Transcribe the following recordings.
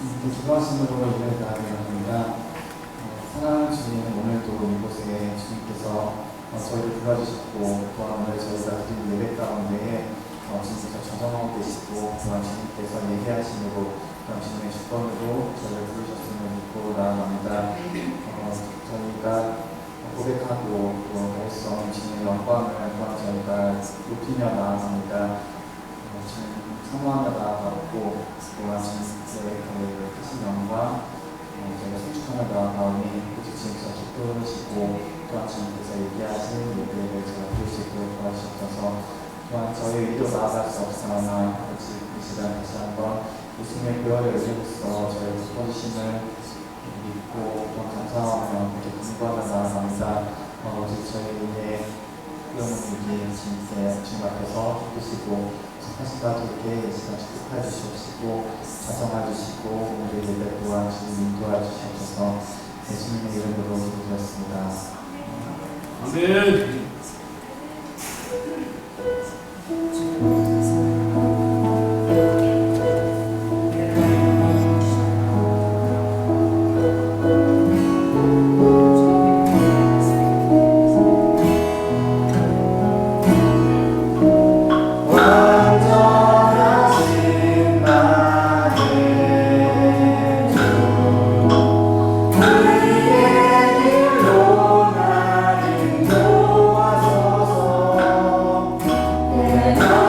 기도 말씀으로 예배를 드리겠습니다. 사랑하는 주님, 오늘도 이곳에 주님께서 저희를 불러주셨고 또한 오늘 저희가 드린 예배 가운데에 주님께서 전정하고 계시고 또한 주님께서 예배하심으로 또한 주님의 주권으로 저희를 부르셨음을 믿고 나아갑니다. 저희가 고백하고 또 말씀 주님의 영광을 또한 저희가 높이며 나아갑니다. 주님 사모하며 나아가고 또한 주님의 크신 영광 저희가 성축하며 나아가오니 오직 주님께서 축복하시고 또한 주님께서 얘기하신 예배를 제가 드릴 수 있도록 도와주셔서 또한 저희 의도 나아갈 수 없사오나 아버지 이 시간 다시 한번 예수님의 교회를 의지로서 저희를 supp어주심을 믿고 또한 감사하며 이렇게 공부하며 나아갑니다. 오직 저희의 영혼이기 주님 앞에서 기쁘시고 착하시다 되게 이 시간 축복해 주시옵시고 자성해 주시고 오늘의 예배 또한 주님 인도해 주시옵소서. 예수님의 이름으로 기도드렸습니다. 아멘. 나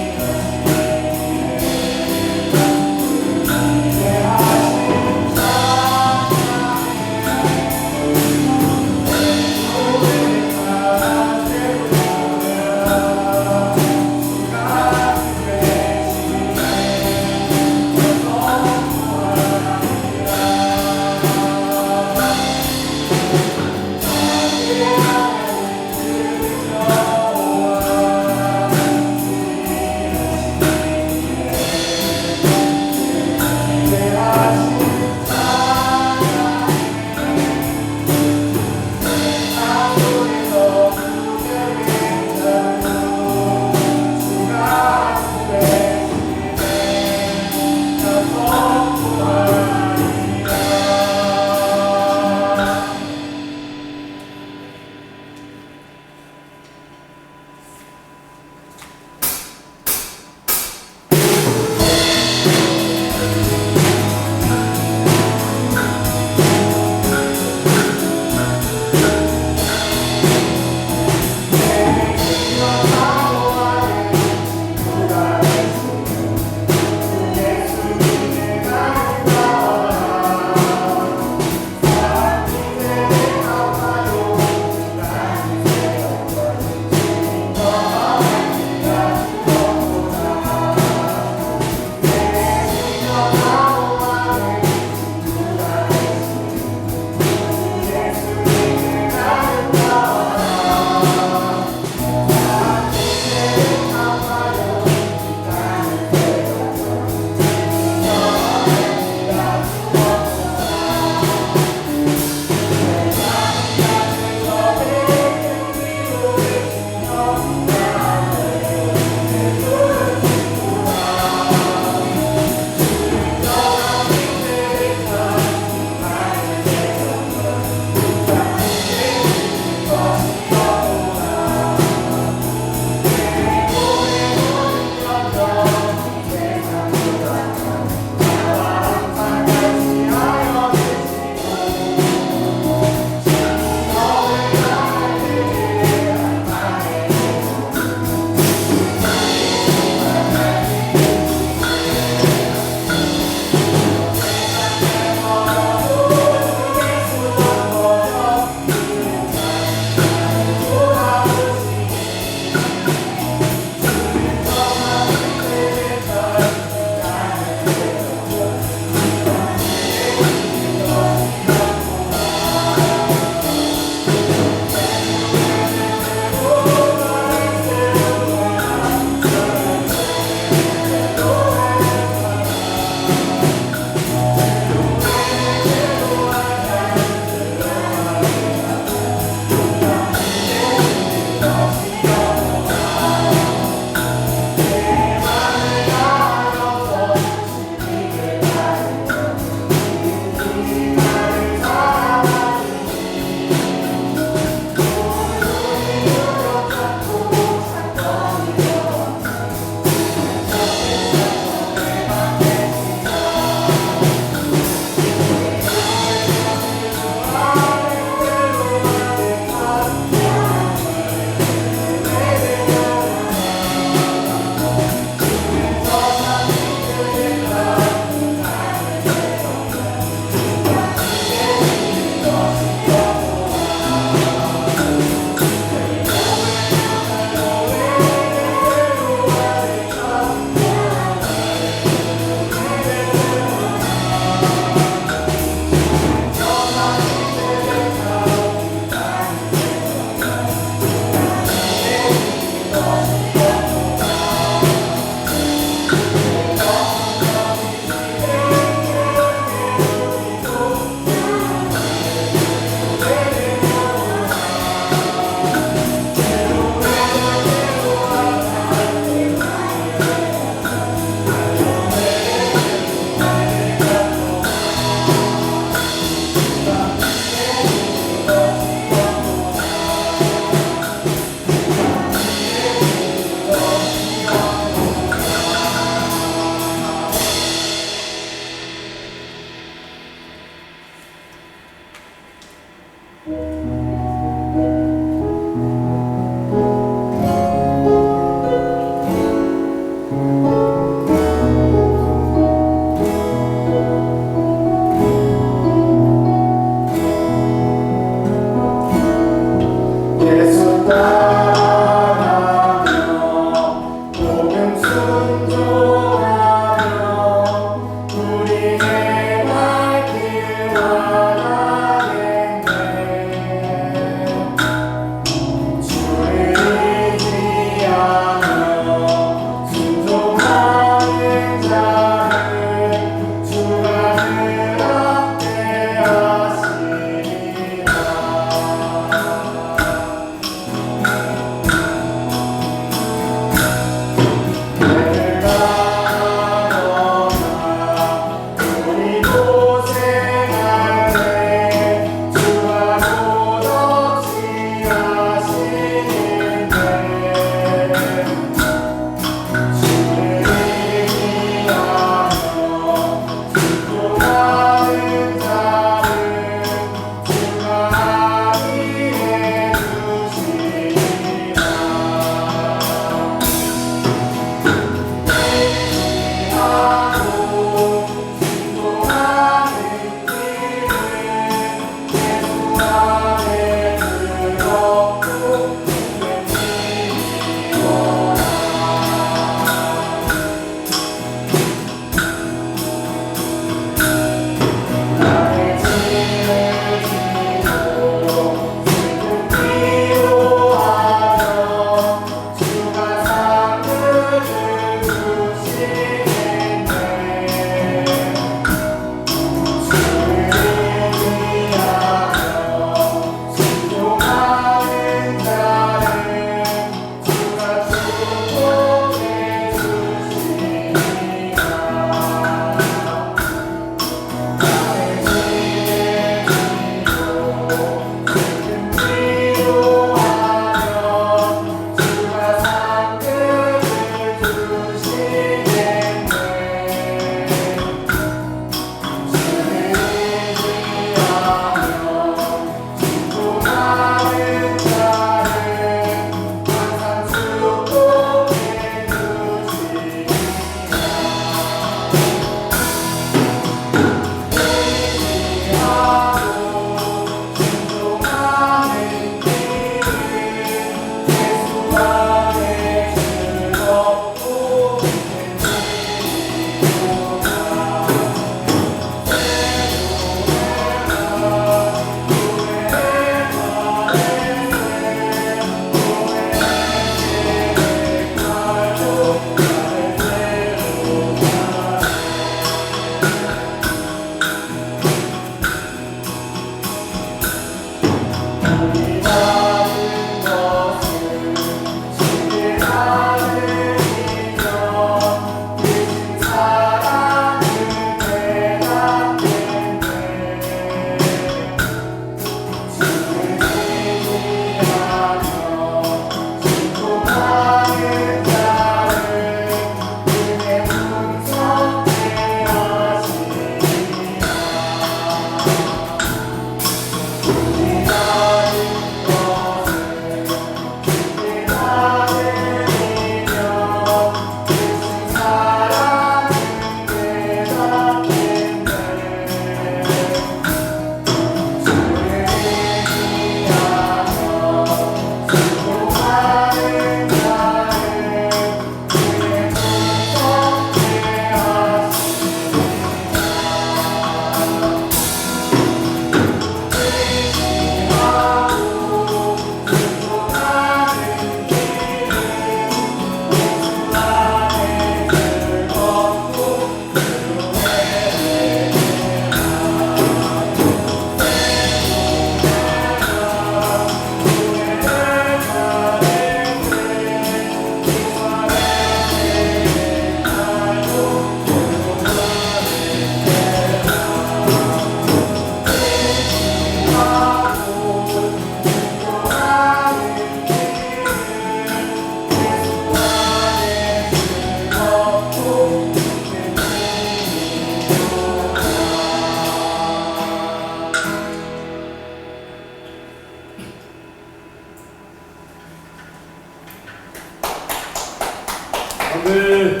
아멘.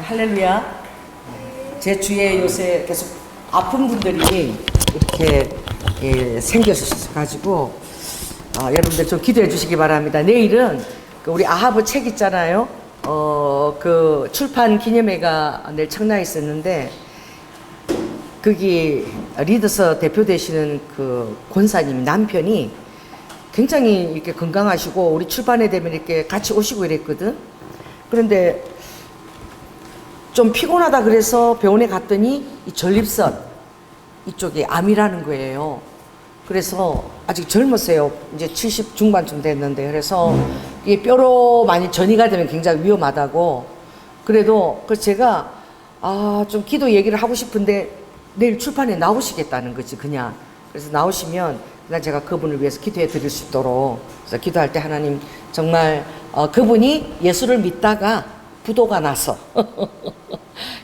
할렐루야. 제 주위에 요새 계속 아픈 분들이 이렇게 생겨가지고 여러분들 좀 기도해 주시기 바랍니다. 내일은 우리 아하브 책 있잖아요. 그 출판 기념회가 내일 청라에 있었는데 거기 리더서 대표 되시는 그 권사님 남편이 굉장히 이렇게 건강하시고 우리 출판회 되면 이렇게 같이 오시고 이랬거든. 그런데 좀 피곤하다 그래서 병원에 갔더니 이 전립선 이쪽에 암이라는 거예요. 그래서 아직 젊었어요. 이제 70 중반쯤 됐는데 그래서 이게 뼈로 많이 전이가 되면 굉장히 위험하다고. 그래도 그 제가 좀 기도 얘기를 하고 싶은데 내일 출판에 나오시겠다는 거지 그냥. 그래서 나오시면 그냥 제가 그분을 위해서 기도해 드릴 수 있도록. 그래서 기도할 때 하나님 정말 그분이 예수를 믿다가 부도가 나서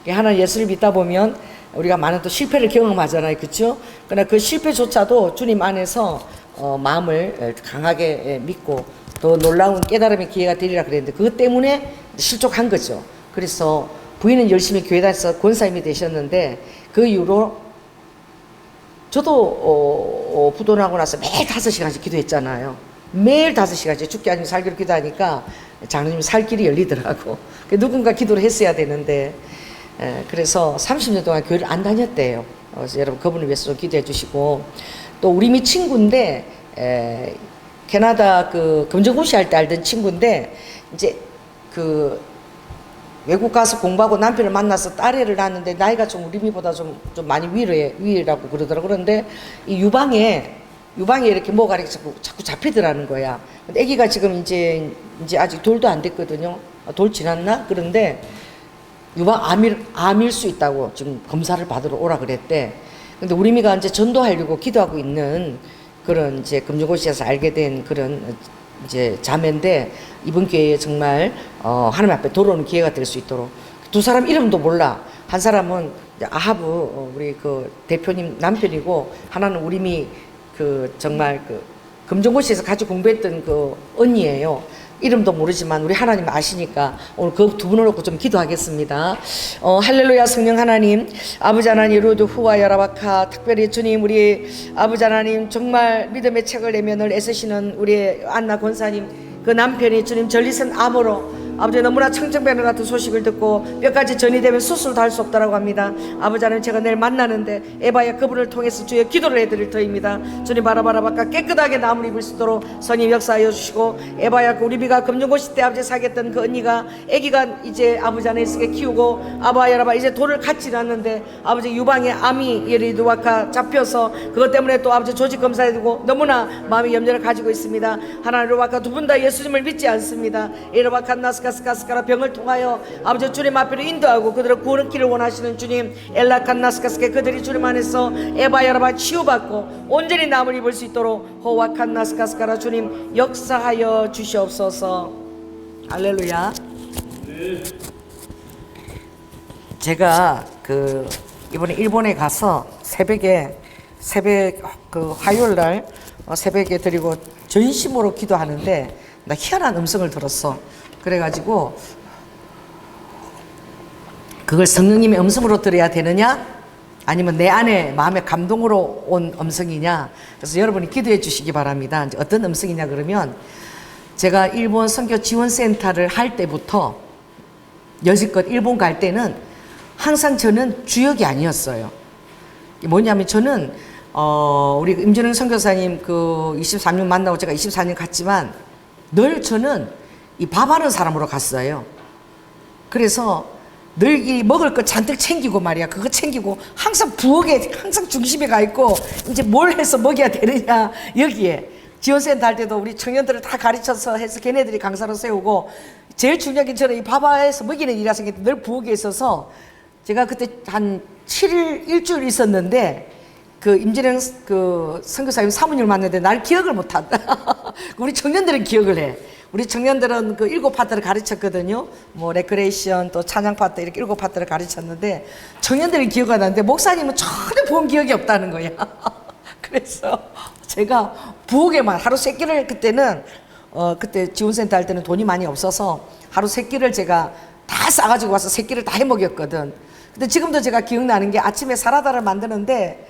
하나님 예수를 믿다 보면 우리가 많은 또 실패를 경험하잖아요, 그렇죠? 그러나 그 실패조차도 주님 안에서 마음을 강하게 믿고 또 놀라운 깨달음의 기회가 되리라 그랬는데 그것 때문에 실족한 거죠. 그래서 부인은 열심히 교회 다녀서 권사님이 되셨는데 그 이후로 저도 부도 나고 나서 매일 5시간씩 기도했잖아요. 매일 5시간씩 죽기 아니면 살기로 기도하니까 장로님 살 길이 열리더라고. 누군가 기도를 했어야 되는데 그래서 30년 동안 교회를 안 다녔대요. 그래서 여러분 그분을 위해서 좀 기도해 주시고 또 우리 미 친구인데 캐나다 그 검정고시 할 때 알던 친구인데 이제 그 외국 가서 공부하고 남편을 만나서 딸애를 낳았는데 나이가 좀 우리 미보다 좀 많이 위라고 그러더라고. 그런데 이 유방에 이렇게 뭐가 이렇게 자꾸 잡히더라는 거야. 근데 아기가 지금 이제 아직 돌도 안 됐거든요. 돌 지났나? 그런데 유방 암일 수 있다고 지금 검사를 받으러 오라 그랬대. 근데 우리 미가 이제 전도하려고 기도하고 있는 그런 이제 금융고시에서 알게 된 그런 이제 자매인데 이번 기회에 정말 하나님 앞에 돌아오는 기회가 될 수 있도록 두 사람 이름도 몰라. 한 사람은 아하브 우리 그 대표님 남편이고 하나는 우리 미 그 정말 그 금정고시에서 같이 공부했던 그 언니예요. 이름도 모르지만 우리 하나님 아시니까 오늘 그 두 분을 놓고 좀 기도하겠습니다. 할렐루야. 성령 하나님, 아버지 하나님 루드 후와 여라바카 특별히 주님 우리 아버지 하나님 정말 믿음의 책을 내며 늘 애쓰시는 우리 안나 권사님 그 남편이 주님 전립선 암으로 아버지 너무나 청정병 같은 소식을 듣고 뼈까지 전이 되면 수술도 할 수 없다라고 합니다. 아버지 하나님 제가 내일 만나는데 에바야 그분을 통해서 주의 기도를 해드릴 터입니다. 주님 바라바라바까 깨끗하게 나음을 입을 수 있도록 선임 역사하여 주시고 에바야 그 우리 비가 금융고시 때 아버지 사귀었던 그 언니가 아기가 이제 아버지 안에 있게 키우고 아바야라바 이제 돌을 갖지 않는데 아버지 유방에 암이 예리두와카 잡혀서 그것 때문에 또 아버지 조직 검사해 두고 너무나 마음의 염려를 가지고 있습니다. 하나님 루와카 두 분 다 예수님을 믿지 않습니다. 에르바카 나스카스카스카라 병을 통하여 아버지 주님 앞으로 인도하고 그들을 구원의 길을 원하시는 주님 엘라칸나스카스케 그들이 주님 안에서 에바야라바 치유받고 온전히 남을 입을 수 있도록 호와칸나스카스카라 주님 역사하여 주시옵소서. 할렐루야. 제가 그 이번에 일본에 가서 새벽 그 화요일 날 새벽에 드리고 전심으로 기도하는데 나 희한한 음성을 들었어. 그래가지고 그걸 성령님의 음성으로 들어야 되느냐 아니면 내 안에 마음의 감동으로 온 음성이냐. 그래서 여러분이 기도해 주시기 바랍니다. 이제 어떤 음성이냐 그러면 제가 일본 선교 지원센터를 할 때부터 여지껏 일본 갈 때는 항상 저는 주역이 아니었어요. 뭐냐면 저는 우리 임준영 선교사님 그 23년 만나고 제가 24년 갔지만 늘 저는 이 밥하는 사람으로 갔어요. 그래서 늘 이 먹을 거 잔뜩 챙기고 말이야. 그거 챙기고 항상 부엌에 항상 중심에 가 있고 이제 뭘 해서 먹여야 되느냐 여기에 지원센터 할 때도 우리 청년들을 다 가르쳐서 해서 걔네들이 강사로 세우고 제일 중요한 게 저는 이 밥에서 먹이는 일이라서 늘 부엌에 있어서 제가 그때 한 7일 일주일 있었는데 그 임진영 그 선교사님 사모님을 만났는데 날 기억을 못한다. 우리 청년들은 기억을 해. 우리 청년들은 그 7파트를 가르쳤거든요. 뭐 레크레이션 또 찬양 파트 이렇게 7파트를 가르쳤는데 청년들은 기억이 나는데 목사님은 전혀 본 기억이 없다는 거야. 그래서 제가 부엌에만 하루 3끼를 그때는 그때 지원센터 할 때는 돈이 많이 없어서 하루 3끼를 제가 다 싸가지고 와서 3끼를 다 해먹였거든. 근데 지금도 제가 기억나는 게 아침에 사라다를 만드는데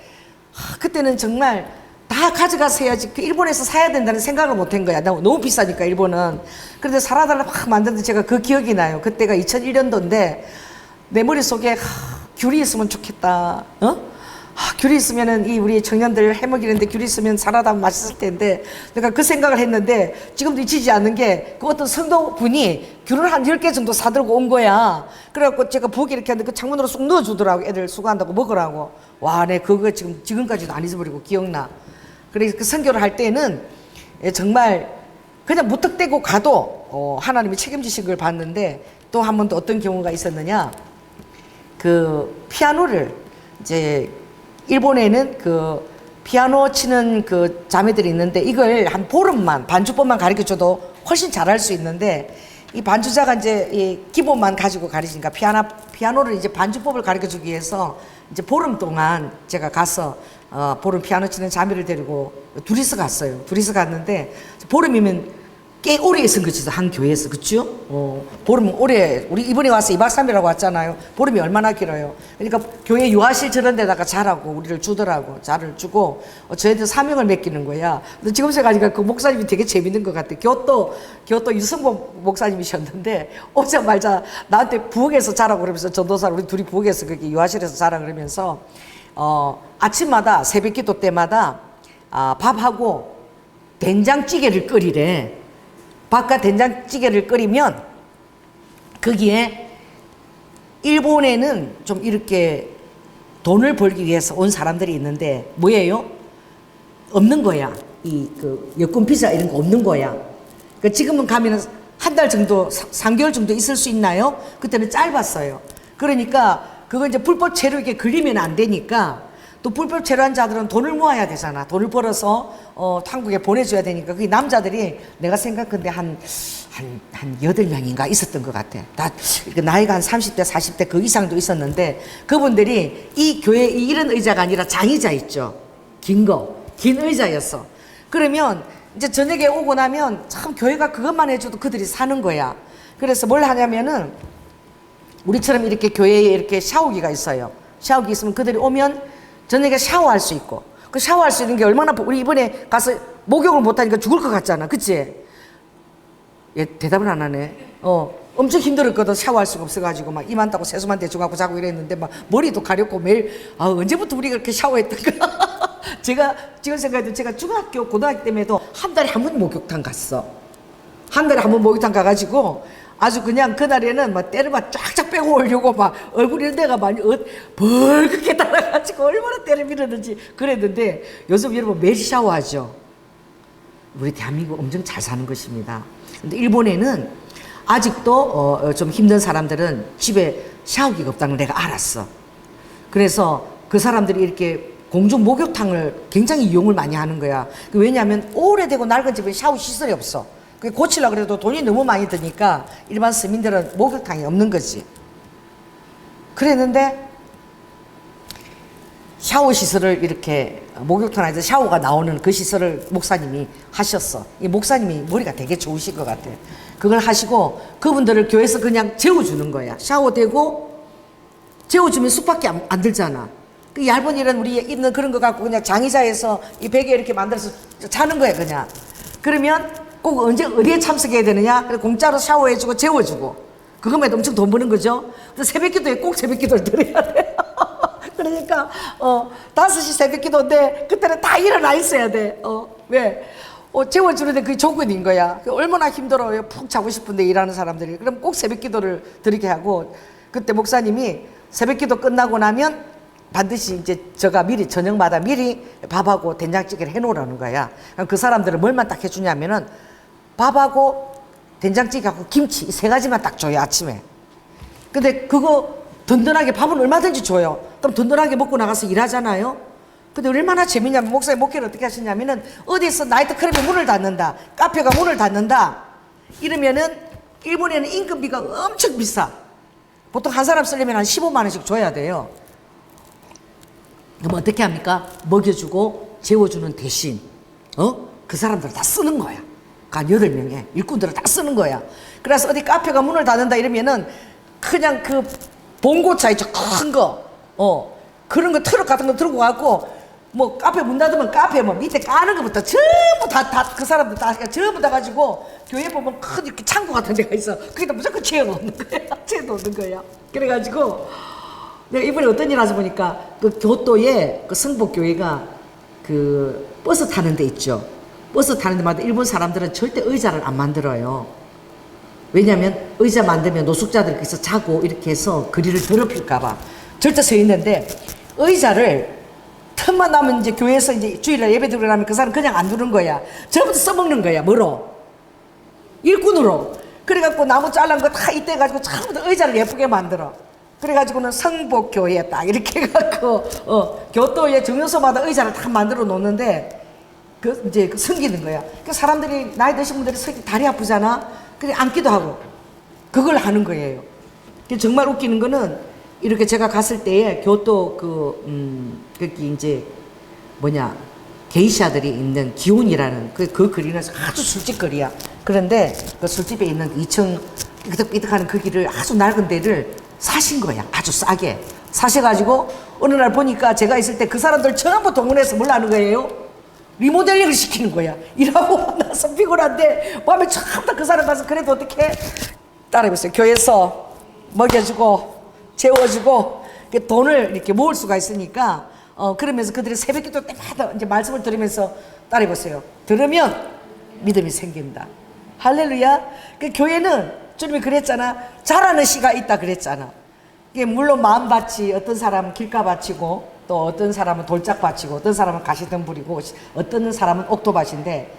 그때는 정말 다 가져가서 해야지 그 일본에서 사야 된다는 생각을 못 한 거야. 너무 비싸니까 일본은. 그런데 사라다를 막 만드는데 제가 그 기억이 나요. 그때가 2001년도인데 내 머릿속에 귤이 있으면 좋겠다. 귤이 있으면은 이 우리 청년들 해먹이는데 귤이 있으면 사라다 맛있을 텐데 내가 그 생각을 했는데 지금도 잊히지 않는 게 그 어떤 성도분이 귤을 한 10개 정도 사들고 온 거야. 그래갖고 제가 부엌에 이렇게 하는데 그 창문으로 쑥 넣어주더라고. 애들 수고한다고 먹으라고. 와, 내 그거 지금까지도 안 잊어버리고 기억나. 그래서 그 선교를 할 때는 정말 그냥 무턱대고 가도 하나님이 책임지신 걸 봤는데 또 한 번 또 어떤 경우가 있었느냐. 그 피아노를 이제 일본에는 그 피아노 치는 그 자매들이 있는데 이걸 한 보름만 반주법만 가르쳐줘도 훨씬 잘할 수 있는데 이 반주자가 이제 이 기본만 가지고 가르치니까 피아노를 이제 반주법을 가르쳐주기 위해서 이제 보름 동안 제가 가서 보름 피아노 치는 자매를 데리고 둘이서 갔어요. 둘이서 갔는데 보름이면 꽤 오래 있은 거지, 한 교회에서. 그쵸? 보름 오래, 우리 이번에 와서 2박 3일하고 왔잖아요. 보름이 얼마나 길어요. 그러니까 교회 유아실 저런 데다가 자라고 우리를 주더라고. 자를 주고, 저희들 사명을 맡기는 거야. 근데 지금 생각하니까 그 목사님이 되게 재밌는 것 같아. 교토 유승복 목사님이셨는데, 오자마자 나한테 부엌에서 자라고 그러면서 전도사 우리 둘이 부엌에서 그렇게 유아실에서 자라 그러면서, 아침마다 새벽 기도 때마다, 밥하고 된장찌개를 끓이래. 밥과 된장찌개를 끓이면 거기에 일본에는 좀 이렇게 돈을 벌기 위해서 온 사람들이 있는데 뭐예요? 없는 거야. 그 여권 비자 이런 거 없는 거야. 그러니까 지금은 가면은 한 달 정도, 3개월 정도 있을 수 있나요? 그때는 짧았어요. 그러니까 그거 이제 불법 체류에 걸리면 안 되니까 또 불법 체류한 자들은 돈을 모아야 되잖아. 돈을 벌어서 한국에 보내줘야 되니까 그 남자들이 내가 생각한데 한 8명인가 있었던 것 같아. 다 나이가 한 30대 40대 그 이상도 있었는데 그분들이 이 교회 이런 의자가 아니라 장의자 있죠. 긴 의자였어. 그러면 이제 저녁에 오고 나면 참 교회가 그것만 해줘도 그들이 사는 거야. 그래서 뭘 하냐면은 우리처럼 이렇게 교회에 이렇게 샤워기가 있어요. 샤워기 있으면 그들이 오면 저녁에 샤워할 수 있고 그 샤워할 수 있는 게 얼마나 우리 이번에 가서 목욕을 못하니까 죽을 것 같잖아. 그치? 얘 대답을 안 하네. 엄청 힘들었거든. 샤워할 수가 없어가지고 막 이만다고 세수만 대충하고 자고 이랬는데 막 머리도 가렵고 매일 언제부터 우리가 그렇게 샤워했던가. 제가 지금 생각해도 제가 중학교 고등학교 때문에도 한 달에 한 번 목욕탕 갔어. 한 달에 한 번 목욕탕 가가지고 아주 그냥 그날에는 막 때를 막 쫙쫙 빼고 오려고 막 얼굴 이런 데가 많이 벌겋게 달아가지고 얼마나 때를 밀었는지 그랬는데 요즘 여러분 매일 샤워하죠. 우리 대한민국 엄청 잘 사는 것입니다. 근데 일본에는 아직도 좀 힘든 사람들은 집에 샤워기가 없다는 걸 내가 알았어. 그래서 그 사람들이 이렇게 공중 목욕탕을 굉장히 이용을 많이 하는 거야. 왜냐하면 오래되고 낡은 집에 샤워 시설이 없어. 고치려고 그래도 돈이 너무 많이 드니까 일반 서민들은 목욕탕이 없는 거지. 그랬는데 샤워 시설을 이렇게 목욕탕에서 샤워가 나오는 그 시설을 목사님이 하셨어. 이 목사님이 머리가 되게 좋으실 것 같아. 그걸 하시고 그분들을 교회에서 그냥 재워주는 거야. 샤워되고 재워주면 쑥밖에 안 들잖아. 그 얇은 이런 우리 있는 그런 거 갖고 그냥 장의자에서 이 베개 이렇게 만들어서 자는 거야 그냥. 그러면 꼭 어디에 참석해야 되느냐? 그래서 공짜로 샤워해주고 재워주고 그것만 해도 엄청 돈 버는 거죠. 그래서 새벽기도에 꼭 새벽기도를 드려야 돼. 그러니까 5시 새벽기도인데 그때는 다 일어나 있어야 돼. 왜? 재워주는데 그게 조건인 거야. 얼마나 힘들어요. 푹 자고 싶은데 일하는 사람들이. 그럼 꼭 새벽기도를 드리게 하고 그때 목사님이 새벽기도 끝나고 나면 반드시 이제 저가 미리 저녁마다 미리 밥하고 된장찌개를 해놓으라는 거야. 그럼 그 사람들은 뭘만 딱 해주냐면은 밥하고 된장찌개하고 김치 이 3가지만 딱 줘요 아침에. 근데 그거 든든하게 밥은 얼마든지 줘요. 그럼 든든하게 먹고 나가서 일하잖아요. 근데 얼마나 재밌냐면 목사님 목회를 어떻게 하시냐면은 어디서 나이트클럽이 문을 닫는다, 카페가 문을 닫는다 이러면은 일본에는 인건비가 엄청 비싸. 보통 한 사람 쓰려면 한 15만 원씩 줘야 돼요. 그럼 어떻게 합니까? 먹여주고 재워주는 대신 그 사람들 다 쓰는 거야. 한 8명의 일꾼들을 다 쓰는 거야. 그래서 어디 카페가 문을 닫는다 이러면은 그냥 그 봉고차 있죠, 큰 거, 그런 거 트럭 같은 거 들고 가고, 뭐 카페 문 닫으면 카페 뭐 밑에 까는 것부터 전부 다 그 사람들 다 전부 다 가지고 교회 보면 큰 이렇게 창고 같은 데가 있어. 거기다 무조건 채워 놓는 거야. 채워 놓는 거야. 그래가지고 내가 이번에 어떤 일 하서 보니까 그 교토에 그 성북교회가 그 버스 타는 데 있죠. 버스 타는 데마다 일본 사람들은 절대 의자를 안 만들어요. 왜냐면 의자 만들면 노숙자들 거기서 자고 이렇게 해서 거리를 더럽힐까봐 절대 서 있는데, 의자를 틈만 나면 이제 교회에서 이제 주일날 예배 드리고 나면 그 사람 그냥 안 두는 거야. 저부터 써먹는 거야. 뭐로? 일꾼으로. 그래갖고 나무 잘란 거 다 이때 가지고 전부 다 의자를 예쁘게 만들어. 그래가지고는 성북교회에 딱 이렇게 해갖고 교토의 정요소마다 의자를 다 만들어 놓는데 그 이제 그 섬기는 거야. 그 사람들이 나이 드신 분들이 다리 아프잖아. 그래 앉기도 하고 그걸 하는 거예요. 정말 웃기는 거는 이렇게 제가 갔을 때에 교토 거기 이제 게이샤들이 있는 기운이라는 그 거리는 아주 술집 거리야. 그런데 그 술집에 있는 2층 삐득삐득하는 그 길을 아주 낡은 데를 사신 거야. 아주 싸게 사셔가지고 어느 날 보니까 제가 있을 때 그 사람들 전부 동원해서 뭘 하는 거예요? 리모델링을 시키는 거야. 일하고 나서 피곤한데 밤에 전부 다 그 사람 가서 그래도 어떻게 따라해보세요. 교회에서 먹여주고 재워주고 돈을 이렇게 모을 수가 있으니까 그러면서 그들이 새벽기도 때마다 이제 말씀을 들으면서 따라해보세요. 들으면 믿음이 생긴다. 할렐루야. 그 교회는 주님이 그랬잖아. 잘하는 씨가 있다 그랬잖아. 이게 물론 마음밭이 어떤 사람은 길가밭이고 또 어떤 사람은 돌짝밭이고 어떤 사람은 가시덤불이고 어떤 사람은 옥토밭인데,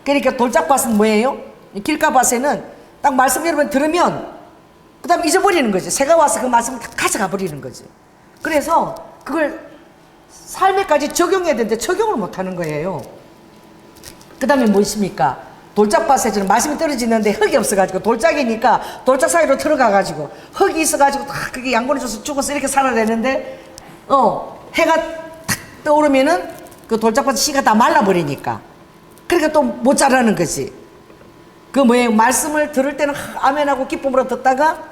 그러니까 돌짝밭은 뭐예요? 길가밭에는 딱 말씀 여러분 들으면 그 다음에 잊어버리는 거지. 새가 와서 그 말씀을 다 가져가 버리는 거지. 그래서 그걸 삶에까지 적용해야 되는데 적용을 못하는 거예요. 그 다음에 뭐 있습니까? 돌짝밭에 저는 말씀이 떨어지는데 흙이 없어가지고 돌짝이니까 돌짝 사이로 들어가가지고 흙이 있어가지고 다 그게 양분을 줘서 죽어서 이렇게 살아내는데 해가 탁 떠오르면은 그 돌짝밭 씨가 다 말라버리니까 그러니까 또 못 자라는 거지. 그 뭐예요? 말씀을 들을 때는 아멘하고 기쁨으로 듣다가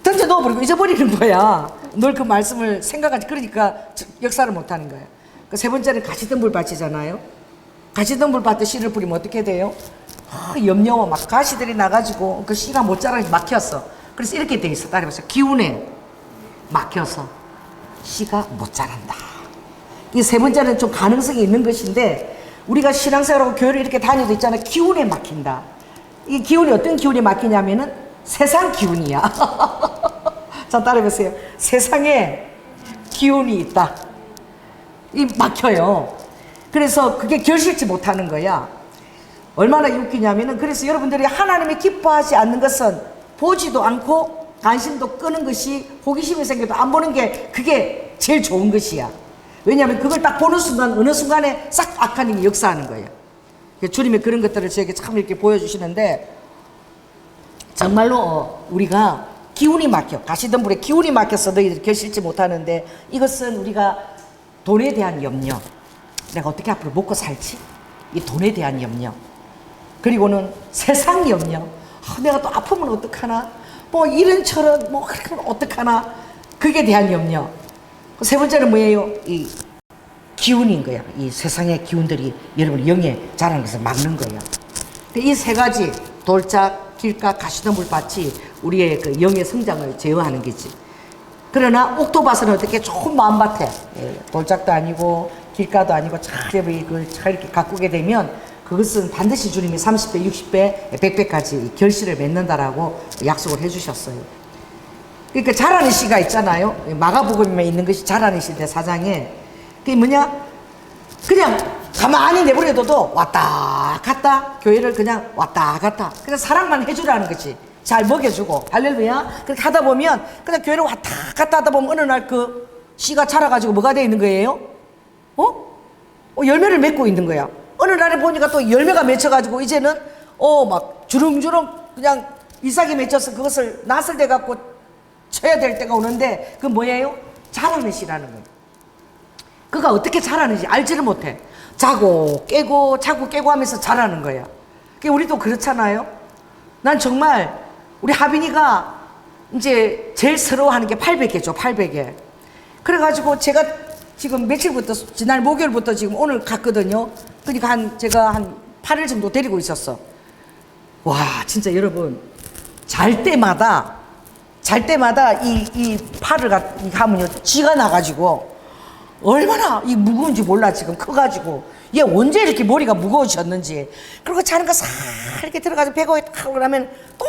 던져 넣어버리고 잊어버리는 거야. 늘 그 말씀을 생각하지. 그러니까 역사를 못하는 거야. 그 세 번째는 가시덤불밭이잖아요. 가시덤불밭에 씨를 뿌리면 어떻게 돼요? 염려와 막 가시들이 나가지고 그 씨가 못 자라서 막혔어. 그래서 이렇게 돼 있어. 따라해보세요. 기운에 막혀서 씨가 못 자란다. 이 세 번째는 좀 가능성이 있는 것인데, 우리가 신앙생활하고 교회를 이렇게 다녀도 있잖아. 기운에 막힌다. 이 기운이 어떤 기운에 막히냐면은 세상 기운이야. 자, 따라해보세요. 세상에 기운이 있다. 이 막혀요. 그래서 그게 결실치 못하는 거야. 얼마나 웃기냐면은, 그래서 여러분들이 하나님이 기뻐하지 않는 것은 보지도 않고 관심도 끄는 것이, 호기심이 생겨도 안 보는 게 그게 제일 좋은 것이야. 왜냐하면 그걸 딱 보는 순간 어느 순간에 싹 악한 힘이 역사하는 거예요. 주님의 그런 것들을 저에게 참 이렇게 보여주시는데, 정말로 우리가 기운이 막혀, 가시덤불에 기운이 막혀서 너희들이 결실치 못하는데, 이것은 우리가 돈에 대한 염려, 내가 어떻게 앞으로 먹고 살지? 이 돈에 대한 염려, 그리고는 세상 염려, 내가 또 아프면 어떡하나, 뭐 이런저런 뭐 그렇게 어떡하나, 그게 대한 염려. 세 번째는 뭐예요? 이 기운인 거야. 이 세상의 기운들이 여러분 영에 자라는 것을 막는 거야. 이 세 가지, 돌짝, 길가, 가시덤불밭이 우리의 그 영의 성장을 제어하는 거지. 그러나 옥토밭은 어떻게 좋은 마음밭에, 돌짝도 아니고 길가도 아니고 잘 이렇게 가꾸게 되면 그것은 반드시 주님이 30배, 60배, 100배까지 결실을 맺는다라고 약속을 해주셨어요. 그러니까 자라는 씨가 있잖아요. 마가복음에 있는 것이 자라는 씨인데 4장에 그게 뭐냐? 그냥 가만히 내버려둬도 왔다 갔다, 교회를 그냥 왔다 갔다, 그냥 사랑만 해주라는 거지. 잘 먹여주고, 할렐루야. 그렇게 하다 보면 그냥 교회를 왔다 갔다 하다 보면 어느 날 그 씨가 자라가지고 뭐가 되어 있는 거예요? 열매를 맺고 있는 거야. 어느 날에 보니까 또 열매가 맺혀가지고 이제는 막 주렁주렁 그냥 이삭이 맺혀서 그것을 낫을 대 갖고 쳐야 될 때가 오는데 그 뭐예요? 자라는 시라는 거예요. 그가 어떻게 자라는지 알지를 못해. 자고 깨고 하면서 자라는 거야. 우리도 그렇잖아요. 난 정말 우리 하빈이가 이제 제일 서러워하는 게 800개죠. 800개. 그래가지고 제가 지금 며칠부터 지난 목요일부터 지금 오늘 갔거든요. 그러니까 제가 한 8일 정도 데리고 있었어. 와 진짜 여러분 잘 때마다 이 팔을 하면요 쥐가 나가지고 얼마나 이 무거운지 몰라. 지금 커가지고 얘 언제 이렇게 머리가 무거워졌는지. 그리고 자는 거 싹 이렇게 들어가서 배고에 탁 그러면 또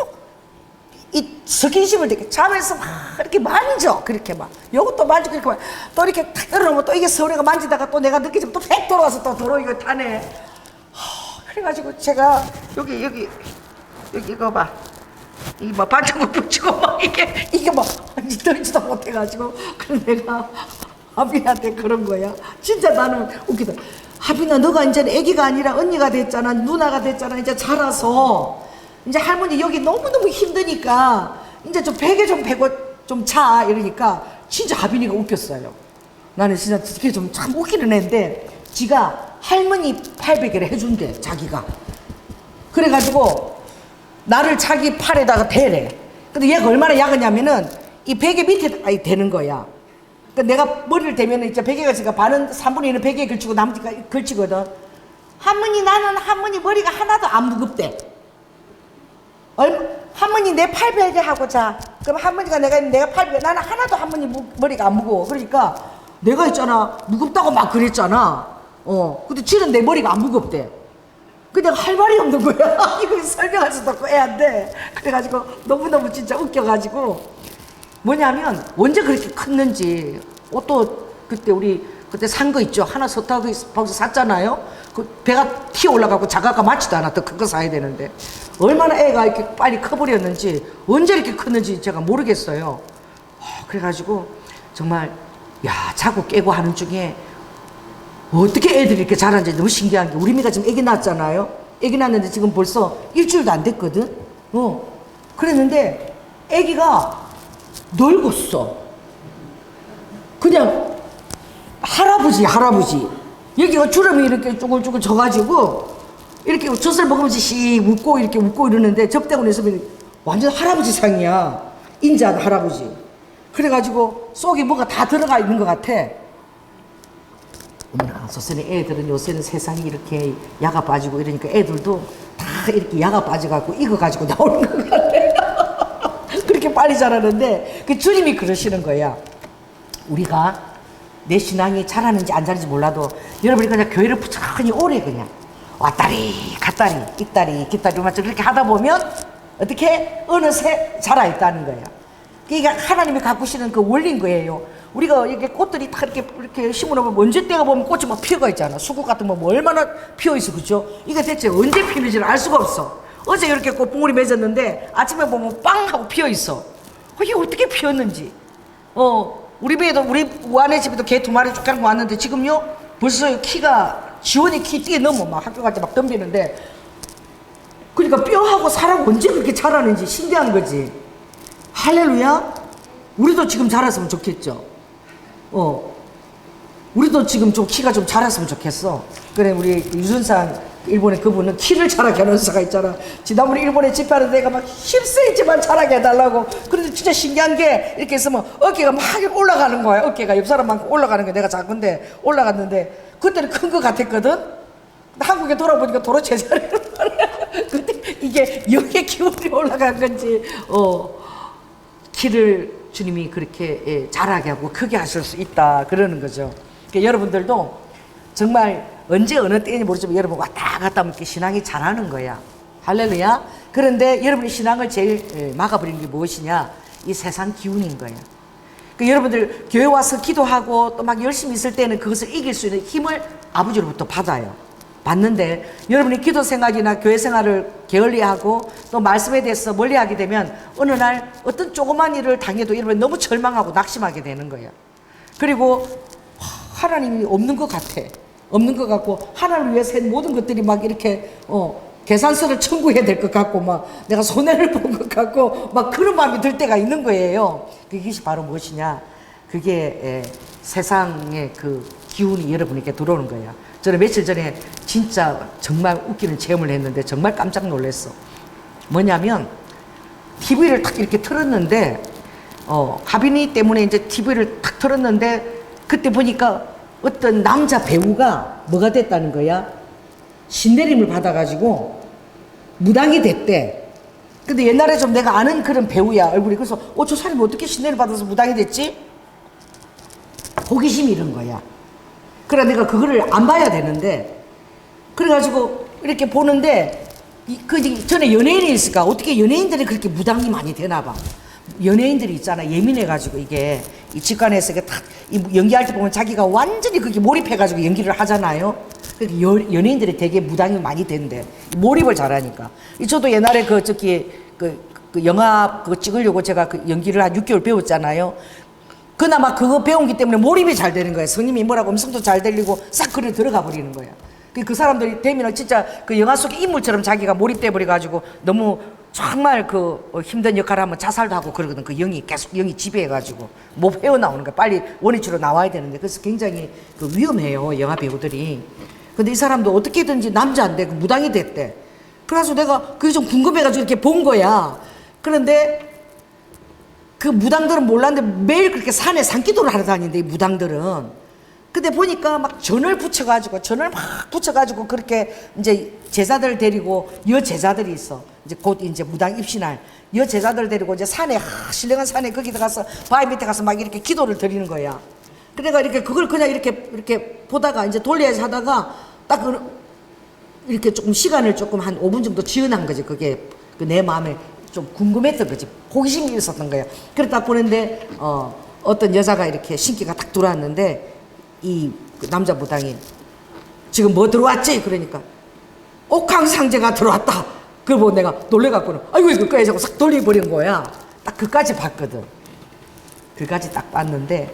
이 스킨십을 되게 자면서 막 이렇게 만져. 그렇게 막 요것도 만지고 이렇게 막 또 이렇게 탁 들어놓으면 또 이게 서울이가 만지다가 또 내가 느끼지면 또 백 돌아와서 또 도로 이거 타네. 그래가지고 제가 여기 이거 봐. 이 막 반창고 붙이고 막 이게 막 떨지도 못해가지고 그래서 내가 하빈이한테 그런 거야. 진짜 나는 웃기다. 하빈아 너가 이제 애기가 아니라 언니가 됐잖아. 누나가 됐잖아. 이제 자라서 이제 할머니 여기 너무너무 힘드니까 이제 좀 베개 좀 베고 좀 자. 이러니까 진짜 하빈이가 웃겼어요. 나는 진짜 그게 좀 참 웃기는 애인데 지가 할머니 800개를 해준대 자기가. 그래가지고 나를 자기 팔에다가 대래. 근데 얘가 얼마나 약하냐면은 이 베개 밑에 대는 거야. 그러니까 내가 머리를 대면은 이제 베개가 있으니까 반은 3분의 1은 베개에 걸치고 나머지가 걸치거든. 할머니 나는 할머니 머리가 하나도 안 무겁대. 할머니 내 800개 하고 자. 그럼 할머니가 내가 800개 나는 하나도 할머니 머리가 안 무거워. 그러니까 내가 있잖아 무겁다고 막 그랬잖아. 근데 쥐는 내 머리가 안 무겁대. 근데 할 말이 없는 거야. 이거 설명할 수도 없고 애한테. 그래가지고 너무너무 진짜 웃겨가지고 뭐냐면 언제 그렇게 컸는지. 옷도 그때 우리 그때 산 거 있죠. 하나 섰다고 벌써 샀잖아요. 그 배가 튀어 올라가고 자가가 맞지도 않아. 더 큰 거 사야 되는데 얼마나 애가 이렇게 빨리 커버렸는지 언제 이렇게 컸는지 제가 모르겠어요. 그래가지고 정말 야 자고 깨고 하는 중에 어떻게 애들이 이렇게 자라는지 너무 신기한 게 우리 미가 지금 애기 낳았잖아요. 애기 낳았는데 지금 벌써 일주일도 안 됐거든. 그랬는데 애기가 늙었어. 그냥 할아버지. 여기가 주름이 이렇게 쪼글쪼글 져가지고 이렇게 젖을 먹으면서 씩 웃고 이렇게 웃고 이러는데 접대고 나서 완전 할아버지 상이야. 인자한 할아버지. 그래가지고 속에 뭐가 다 들어가 있는 것 같아. 어머나 소선의 애들은 요새는 세상이 이렇게 야가 빠지고 이러니까 애들도 다 이렇게 야가 빠져갖고 익어가지고 나오는 것 같아. 그렇게 빨리 자라는데 그 주님이 그러시는 거야. 우리가 내 신앙이 자라는지 안 자라는지 몰라도 여러분이 그냥 교회를 부지런히 오래 그냥 왔다리 갔다리 있다리 깃다리 맞죠. 그렇게 하다 보면 어떻게 어느새 자라있다는 거야. 그러니까 하나님이 가꾸시는 그 원리인 거예요. 우리가 이렇게 꽃들이 다 이렇게 심어놓으면 언제 때가 보면 꽃이 막 피어가 있잖아. 수국 같은 거 뭐 얼마나 피어있어. 그죠? 이게 대체 언제 피는지를 알 수가 없어. 어제 이렇게 꽃봉오리 맺었는데 아침에 보면 빵 하고 피어있어. 이게 어떻게 피었는지. 우리 배에도 우리 우아네 집에도 개 2마리 쭉 갖고 왔는데 지금요 벌써 키가 지원이 키 뛰어넘어. 막 학교 갈 때 막 덤비는데 그러니까 뼈하고 살하고 언제 그렇게 자라는지 신기한 거지. 할렐루야. 우리도 지금 자랐으면 좋겠죠. 우리도 지금 좀 키가 좀 자랐으면 좋겠어. 그래 우리 유순산 일본의 그분은 키를 자라게 하는 사가 있잖아. 지난번에 일본에 집회하는 데가 막 10cm만 자라게 해달라고. 그런데 진짜 신기한 게 이렇게 있으면 어깨가 막 올라가는 거야. 어깨가 옆 사람만큼 올라가는 거야. 내가 작은데 올라갔는데 그때는 큰 거 같았거든. 한국에 돌아보니까 도로 제자리를 말이야. 근데 이게 영의 기운이 올라간 건지 키를 주님이 그렇게 자라게 하고 크게 하실 수 있다 그러는 거죠. 그러니까 여러분들도 정말 언제 어느 때인지 모르지만 여러분 왔다 갔다 하면 이렇게 신앙이 자라는 거야. 할렐루야. 그런데 여러분의 신앙을 제일 막아버리는 게 무엇이냐? 이 세상 기운인 거야. 그러니까 여러분들 교회 와서 기도하고 또 막 열심히 있을 때는 그것을 이길 수 있는 힘을 아버지로부터 받아요. 받는데 여러분이 기도 생활이나 교회 생활을 게을리하고 또 말씀에 대해서 멀리하게 되면 어느 날 어떤 조그만 일을 당해도 여러분 너무 절망하고 낙심하게 되는 거예요. 그리고 하나님이 없는 것 같아. 없는 것 같고 하나님을 위해서 한 모든 것들이 막 이렇게 계산서를 청구해야 될 것 같고 막 내가 손해를 본 것 같고 막 그런 마음이 들 때가 있는 거예요. 그것이 바로 무엇이냐? 그게 세상의 그 기운이 여러분에게 들어오는 거예요. 저는 며칠 전에 진짜 정말 웃기는 체험을 했는데 정말 깜짝 놀랐어. 뭐냐면 TV를 탁 이렇게 틀었는데 하빈이 때문에 이제 TV를 탁 틀었는데 그때 보니까 어떤 남자 배우가 뭐가 됐다는 거야? 신내림을 받아가지고 무당이 됐대. 근데 옛날에 좀 내가 아는 그런 배우야, 얼굴이. 그래서 저 사람이 어떻게 신내를 받아서 무당이 됐지? 호기심이 이런 거야. 그래 내가 그거를 안 봐야 되는데 그래가지고 이렇게 보는데 그 전에 연예인이 있을까? 어떻게 연예인들이 그렇게 무당이 많이 되나 봐. 연예인들이 있잖아, 예민해가지고 이게 이 직관에서 이게 탁 연기할 때 보면 자기가 완전히 그렇게 몰입해가지고 연기를 하잖아요. 그렇게 연예인들이 되게 무당이 많이 된대. 몰입을 잘하니까. 저도 옛날에 그 영화 그거 찍으려고 제가 그 연기를 한 6개월 배웠잖아요. 그나마 그거 배운기 때문에 몰입이 잘 되는 거예요. 성님이 뭐라고 음성도 잘 들리고 싹 그래 들어가 버리는 거예요. 그 사람들이 되면 진짜 그 영화 속의 인물처럼 자기가 몰입돼 버려가지고 너무 정말 그 힘든 역할을 하면 자살도 하고 그러거든. 그 영이 계속 영이 지배해가지고 못 헤어나오는 거야. 빨리 원위치로 나와야 되는데. 그래서 굉장히 그 위험해요, 영화 배우들이. 근데 이 사람도 어떻게든지 남자인데 그 무당이 됐대. 그래서 내가 그게 좀 궁금해가지고 이렇게 본 거야. 그런데 그 무당들은 몰랐는데 매일 그렇게 산에 산기도를 하러 다니는데 이 무당들은. 근데 보니까 막 전을 붙여가지고 그렇게 이제 제자들 데리고 여제자들이 있어. 이제 곧 이제 무당 입신할 여제자들 데리고 이제 산에 신령한 산에 거기 들어가서 바위 밑에 가서 막 이렇게 기도를 드리는 거야. 그래가 이렇게 그걸 그냥 이렇게 보다가 이제 돌려서 하다가 딱 이렇게 조금 시간을 조금 한 5분 정도 지연한 거지. 그게 내 마음에 좀 궁금했던 거지. 호기심이 있었던 거야. 그러다 보는데 어떤 여자가 이렇게 신기가 딱 들어왔는데 이 남자 무당이 지금 뭐 들어왔지? 그러니까 옥황상제가 들어왔다. 그걸 보고 내가 놀래갖고는 아이고 그거에 자꾸 싹 돌려버린 거야. 딱 그까지 봤거든. 그까지 딱 봤는데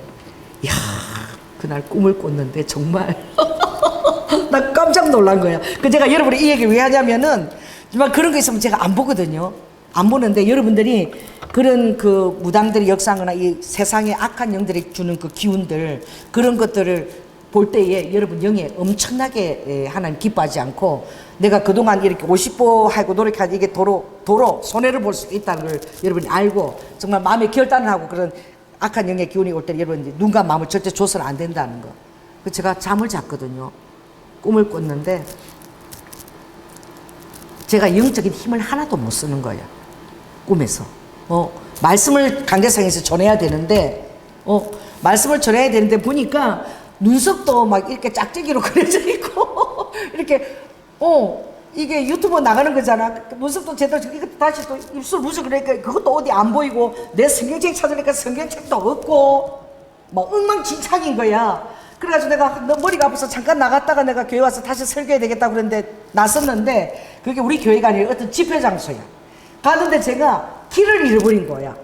야 그날 꿈을 꿨는데 정말 나 깜짝 놀란 거야. 그 제가 여러분이 이 얘기를 왜 하냐면은 정말 그런 거 있으면 제가 안 보거든요. 안 보는데 여러분들이 그런 그 무당들이 역사하거나 이 세상의 악한 영들이 주는 그 기운들 그런 것들을 볼 때에 여러분 영에 엄청나게 하나님 기뻐하지 않고 내가 그동안 이렇게 50보 하고 노력하지 이게 도로 손해를 볼 수도 있다는 걸 여러분이 알고 정말 마음에 결단을 하고 그런 악한 영의 기운이 올 때 여러분 눈과 마음을 절대 줘서는 안 된다는 거. 그래서 제가 잠을 잤거든요. 꿈을 꿨는데 제가 영적인 힘을 하나도 못 쓰는 거예요. 꿈에서. 말씀을 강대상에서 전해야 되는데, 말씀을 전해야 되는데 보니까 눈썹도 막 이렇게 짝짝이로 그려져 있고, 이렇게, 이게 유튜브 나가는 거잖아. 눈썹도 제대로, 이거 다시 또 입술 무술 그러니까 그것도 어디 안 보이고, 내 성경책 찾으니까 성경책도 없고, 막 엉망진창인 거야. 그래가지고 내가 너 머리가 아파서 잠깐 나갔다가 내가 교회 와서 다시 설교해야 되겠다 그랬는데 나섰는데 그게 우리 교회가 아니라 어떤 집회 장소야. 가는데 제가 길을 잃어버린 거야.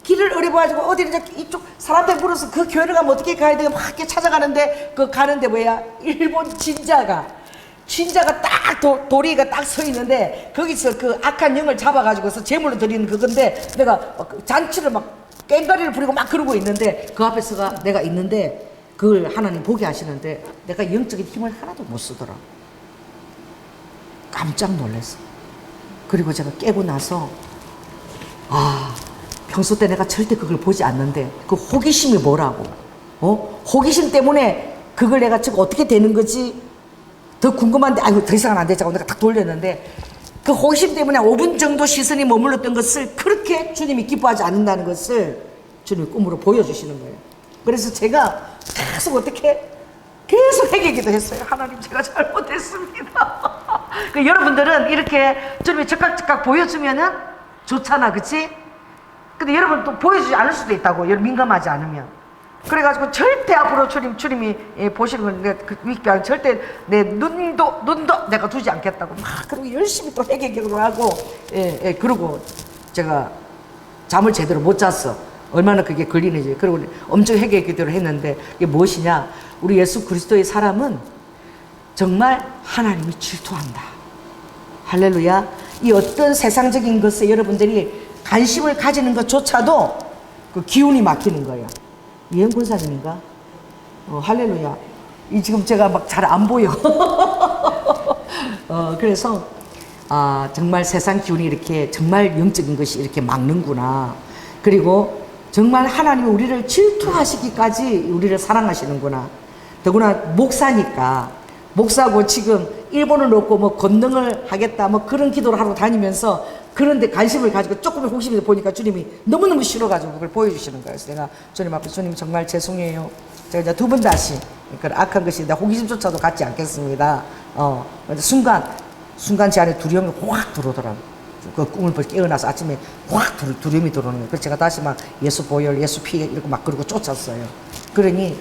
길을 잃어버려가지고 어디 이제 이쪽 사람들 물어서 그 교회를 가면 어떻게 가야 돼요? 막 이렇게 찾아가는데 그 가는데 뭐야? 일본 진자가 딱 도리가 딱 서 있는데 거기서 그 악한 영을 잡아가지고서 제물로 드리는 그건데 내가 잔치를 막 깽가리를 부리고 막 그러고 있는데 그 앞에서가 내가 있는데 그걸 하나님 보게 하시는데 내가 영적인 힘을 하나도 못 쓰더라. 깜짝 놀랐어. 그리고 제가 깨고 나서 평소 때 내가 절대 그걸 보지 않는데 그 호기심이 뭐라고 호기심 때문에 그걸 내가 지금 어떻게 되는 거지 더 궁금한데 아이고 더 이상은 안 되자고 내가 딱 돌렸는데 그 호기심 때문에 5분 정도 시선이 머물렀던 것을 그렇게 주님이 기뻐하지 않는다는 것을 주님이 꿈으로 보여주시는 거예요. 그래서 제가 계속 계속 회개기도 했어요. 하나님 제가 잘못했습니다. 여러분들은 이렇게 주님이 즉각 보여주면은 좋잖아, 그치? 근데 여러분 또 보여주지 않을 수도 있다고, 여러분 민감하지 않으면. 그래가지고 절대 앞으로 주님이 보시는 건 내가 그 위기병 절대 내 눈도 내가 두지 않겠다고 막 그리고 열심히 또 회개기도 하고 그러고 제가 잠을 제대로 못 잤어. 얼마나 그게 걸리는지. 그리고 엄청 회개 기도를 했는데 이게 무엇이냐? 우리 예수 그리스도의 사람은 정말 하나님이 질투한다. 할렐루야. 이 어떤 세상적인 것에 여러분들이 관심을 가지는 것조차도 그 기운이 막히는 거예요. 이현 권사님인가? 할렐루야. 이 지금 제가 막 잘 안 보여. 그래서 정말 세상 기운이 이렇게 정말 영적인 것이 이렇게 막는구나. 그리고 정말 하나님이 우리를 질투하시기까지 우리를 사랑하시는구나. 더구나 목사니까 목사고 지금 일본을 놓고 뭐 권능을 하겠다 뭐 그런 기도를 하러 다니면서 그런데 관심을 가지고 조금의 호기심을 보니까 주님이 너무너무 싫어가지고 그걸 보여주시는 거예요. 그래서 내가 주님 앞에 주님 정말 죄송해요. 제가 이제 두 번 다시 그런 악한 것이 내 호기심조차도 갖지 않겠습니다. 순간 제 안에 두려움이 확 들어오더라고요. 그 꿈을 깨어나서 아침에 확 두려움이 들어오는 거예요. 그래서 제가 다시 막 예수 보혈, 예수 피 이렇게 막 그러고 쫓았어요. 그러니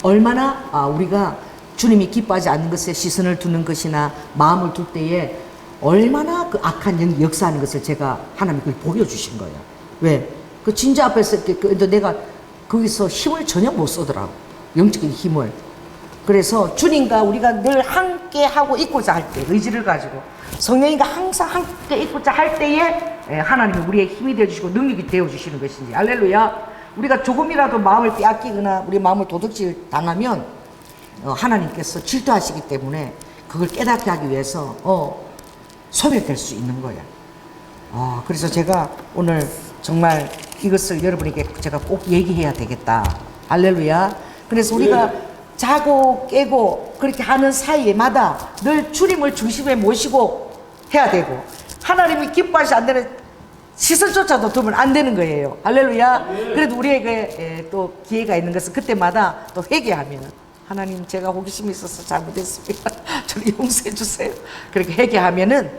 얼마나 우리가 주님이 기뻐하지 않는 것에 시선을 두는 것이나 마음을 둘 때에 얼마나 그 악한 영이 역사하는 것을 제가 하나님이 그걸 보여주신 거예요. 왜? 그 진짜 앞에서 내가 거기서 힘을 전혀 못 쓰더라고. 영적인 힘을. 그래서 주님과 우리가 늘 함께 하고 있고자 할 때, 의지를 가지고 성령님과 항상 함께 있고자 할 때에 하나님이 우리의 힘이 되어주시고 능력이 되어주시는 것인지. 할렐루야. 우리가 조금이라도 마음을 빼앗기거나 우리 마음을 도둑질 당하면 하나님께서 질투하시기 때문에 그걸 깨닫게 하기 위해서 소멸될 수 있는 거야. 그래서 제가 오늘 정말 이것을 여러분에게 제가 꼭 얘기해야 되겠다. 할렐루야. 그래서 우리가 자고 깨고 그렇게 하는 사이에마다 늘 주님을 중심에 모시고 해야 되고 하나님이 기뻐하시 안 되는 시선조차도 두면 안 되는 거예요. 할렐루야. 그래도 우리에게 또 기회가 있는 것은 그때마다 또 회개하면 하나님 제가 호기심이 있어서 잘못했습니다. 저를 용서해 주세요. 그렇게 회개하면은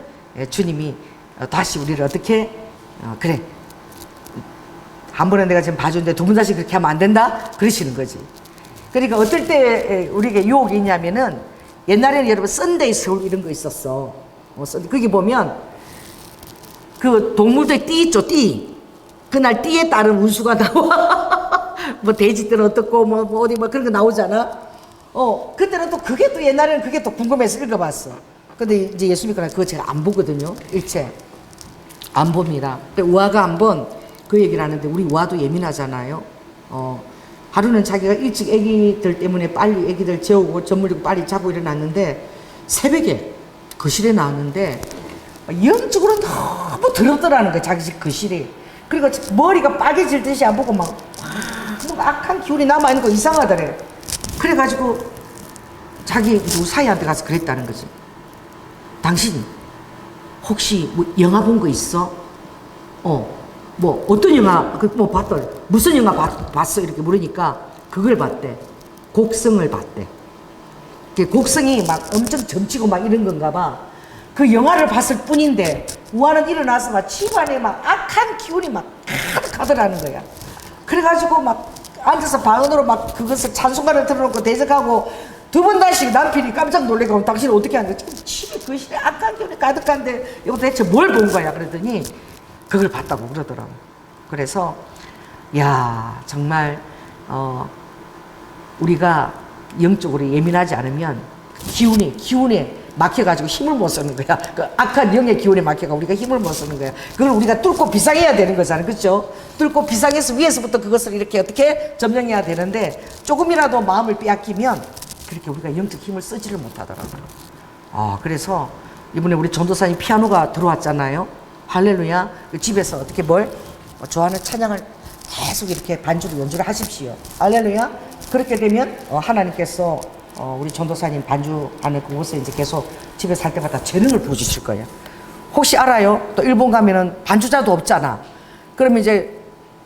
주님이 다시 우리를 어떻게 그래 한 번은 내가 지금 봐줬는데 두 번 다시 그렇게 하면 안 된다 그러시는 거지. 그러니까 어떨 때 우리에게 유혹이 있냐면은 옛날에는 여러분 썬데이 서울 이런 거 있었어. 거기 보면 그 동물들 띠 있죠, 띠. 그날 띠에 따른 운수가 나와. 뭐 돼지들은 어떻고 뭐 어디 뭐 그런 거 나오잖아. 그때는 또 그게 또 옛날에는 그게 또 궁금해서 읽어봤어. 근데 이제 예수 믿고 그거 제가 안 보거든요. 일체 안 봅니다. 근데 우아가 한번 그 얘기를 하는데 우리 우아도 예민하잖아요. 하루는 자기가 일찍 애기들 때문에 빨리 애기들 재우고 젖물리고 빨리 자고 일어났는데 새벽에 거실에 나왔는데 영적으로 너무 더럽더라는 거야. 자기 집 거실이. 그리고 머리가 빨개질 듯이 안 보고 막 뭔가 악한 기운이 남아있는 거 이상하더래. 그래가지고 자기 우사이한테 가서 그랬다는 거지. 당신 혹시 뭐 영화 본 거 있어? 뭐 어떤 영화 뭐 봤더니 무슨 영화 봤어? 이렇게 물으니까 그걸 봤대. 곡성을 봤대. 곡성이 막 엄청 점치고 막 이런 건가 봐. 그 영화를 봤을 뿐인데 우아는 일어나서 막 집안에 막 악한 기운이 막 가득하더라는 거야. 그래가지고 막 앉아서 방언으로 막 그것을 찬송가를 틀어놓고 대적하고 두 번 다시 남편이 깜짝 놀래고 당신은 어떻게 하는 거야? 지금 집에 거실에 악한 기운이 가득한데 이거 대체 뭘 본 거야? 그랬더니 그걸 봤다고 그러더라고. 그래서 야 정말 우리가 영적으로 예민하지 않으면 기운에 막혀가지고 힘을 못 쓰는 거야. 그 악한 영의 기운에 막혀가 우리가 힘을 못 쓰는 거야. 그걸 우리가 뚫고 비상해야 되는 거잖아. 그렇죠? 뚫고 비상해서 위에서부터 그것을 이렇게 어떻게 점령해야 되는데 조금이라도 마음을 빼앗기면 그렇게 우리가 영적 힘을 쓰지를 못하더라고요. 그래서 이번에 우리 전도사님 피아노가 들어왔잖아요. 할렐루야. 집에서 어떻게 좋아하는 찬양을 계속 이렇게 반주로 연주를 하십시오. 할렐루야. 그렇게 되면 하나님께서 우리 전도사님 반주하는 그곳에 이제 계속 집에서 할 때마다 재능을 보여주실 거예요. 혹시 알아요? 또 일본 가면은 반주자도 없잖아. 그러면 이제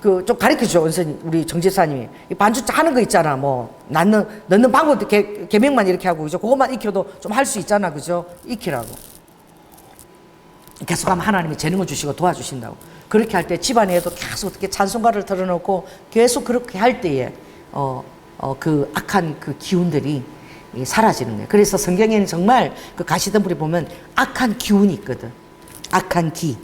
좀 가르쳐줘, 원선이 우리 정지사님이 이 반주 하는 거 있잖아. 뭐 넣는 방법도 개명만 이렇게 하고 그죠? 그것만 익혀도 좀 할 수 있잖아, 그죠? 익히라고. 계속하면 하나님이 재능을 주시고 도와주신다고. 그렇게 할 때 집안에도 계속 어떻게 찬송가를 틀어놓고 계속 그렇게 할 때에 그 악한 그 기운들이 사라지는 거예요. 그래서 성경에는 정말 그 가시덤불에 보면 악한 기운이 있거든. 악한 기.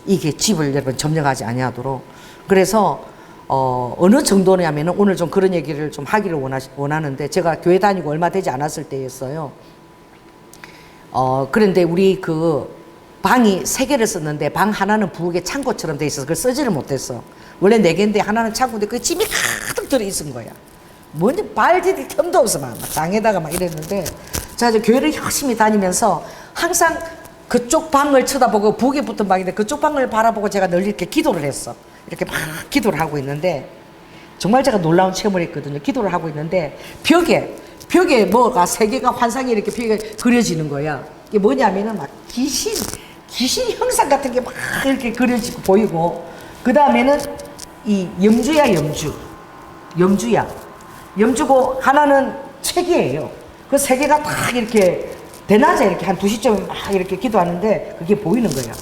이게 집을 여러분 점령하지 아니하도록. 그래서 어느 정도냐면은 오늘 좀 그런 얘기를 좀 하기를 원하는데, 제가 교회 다니고 얼마 되지 않았을 때였어요. 그런데 우리 그 방이 3개를 썼는데 방 하나는 부엌에 창고처럼 돼 있어서 그걸 쓰지를 못했어. 원래 4개인데 하나는 창고인데 그 짐이 가득 들어있은 거야. 뭔지 발 디딜 틈도 없어. 막 장에다가 막 이랬는데, 제가 이제 교회를 열심히 다니면서 항상 그쪽 방을 쳐다보고, 부엌에 붙은 방인데 그쪽 방을 바라보고 제가 늘 이렇게 기도를 했어. 이렇게 막 기도를 하고 있는데, 정말 제가 놀라운 체험을 했거든요. 기도를 하고 있는데 벽에 뭐가 3개가 환상이 이렇게 벽에 그려지는 거야. 이게 뭐냐면은 막 귀신 형상 같은 게 막 이렇게 그려지고 보이고, 그 다음에는 이 염주고 하나는 책이에요. 그 3개가 딱 이렇게 대낮에 이렇게 한 2시쯤 막 이렇게 기도하는데 그게 보이는 거야.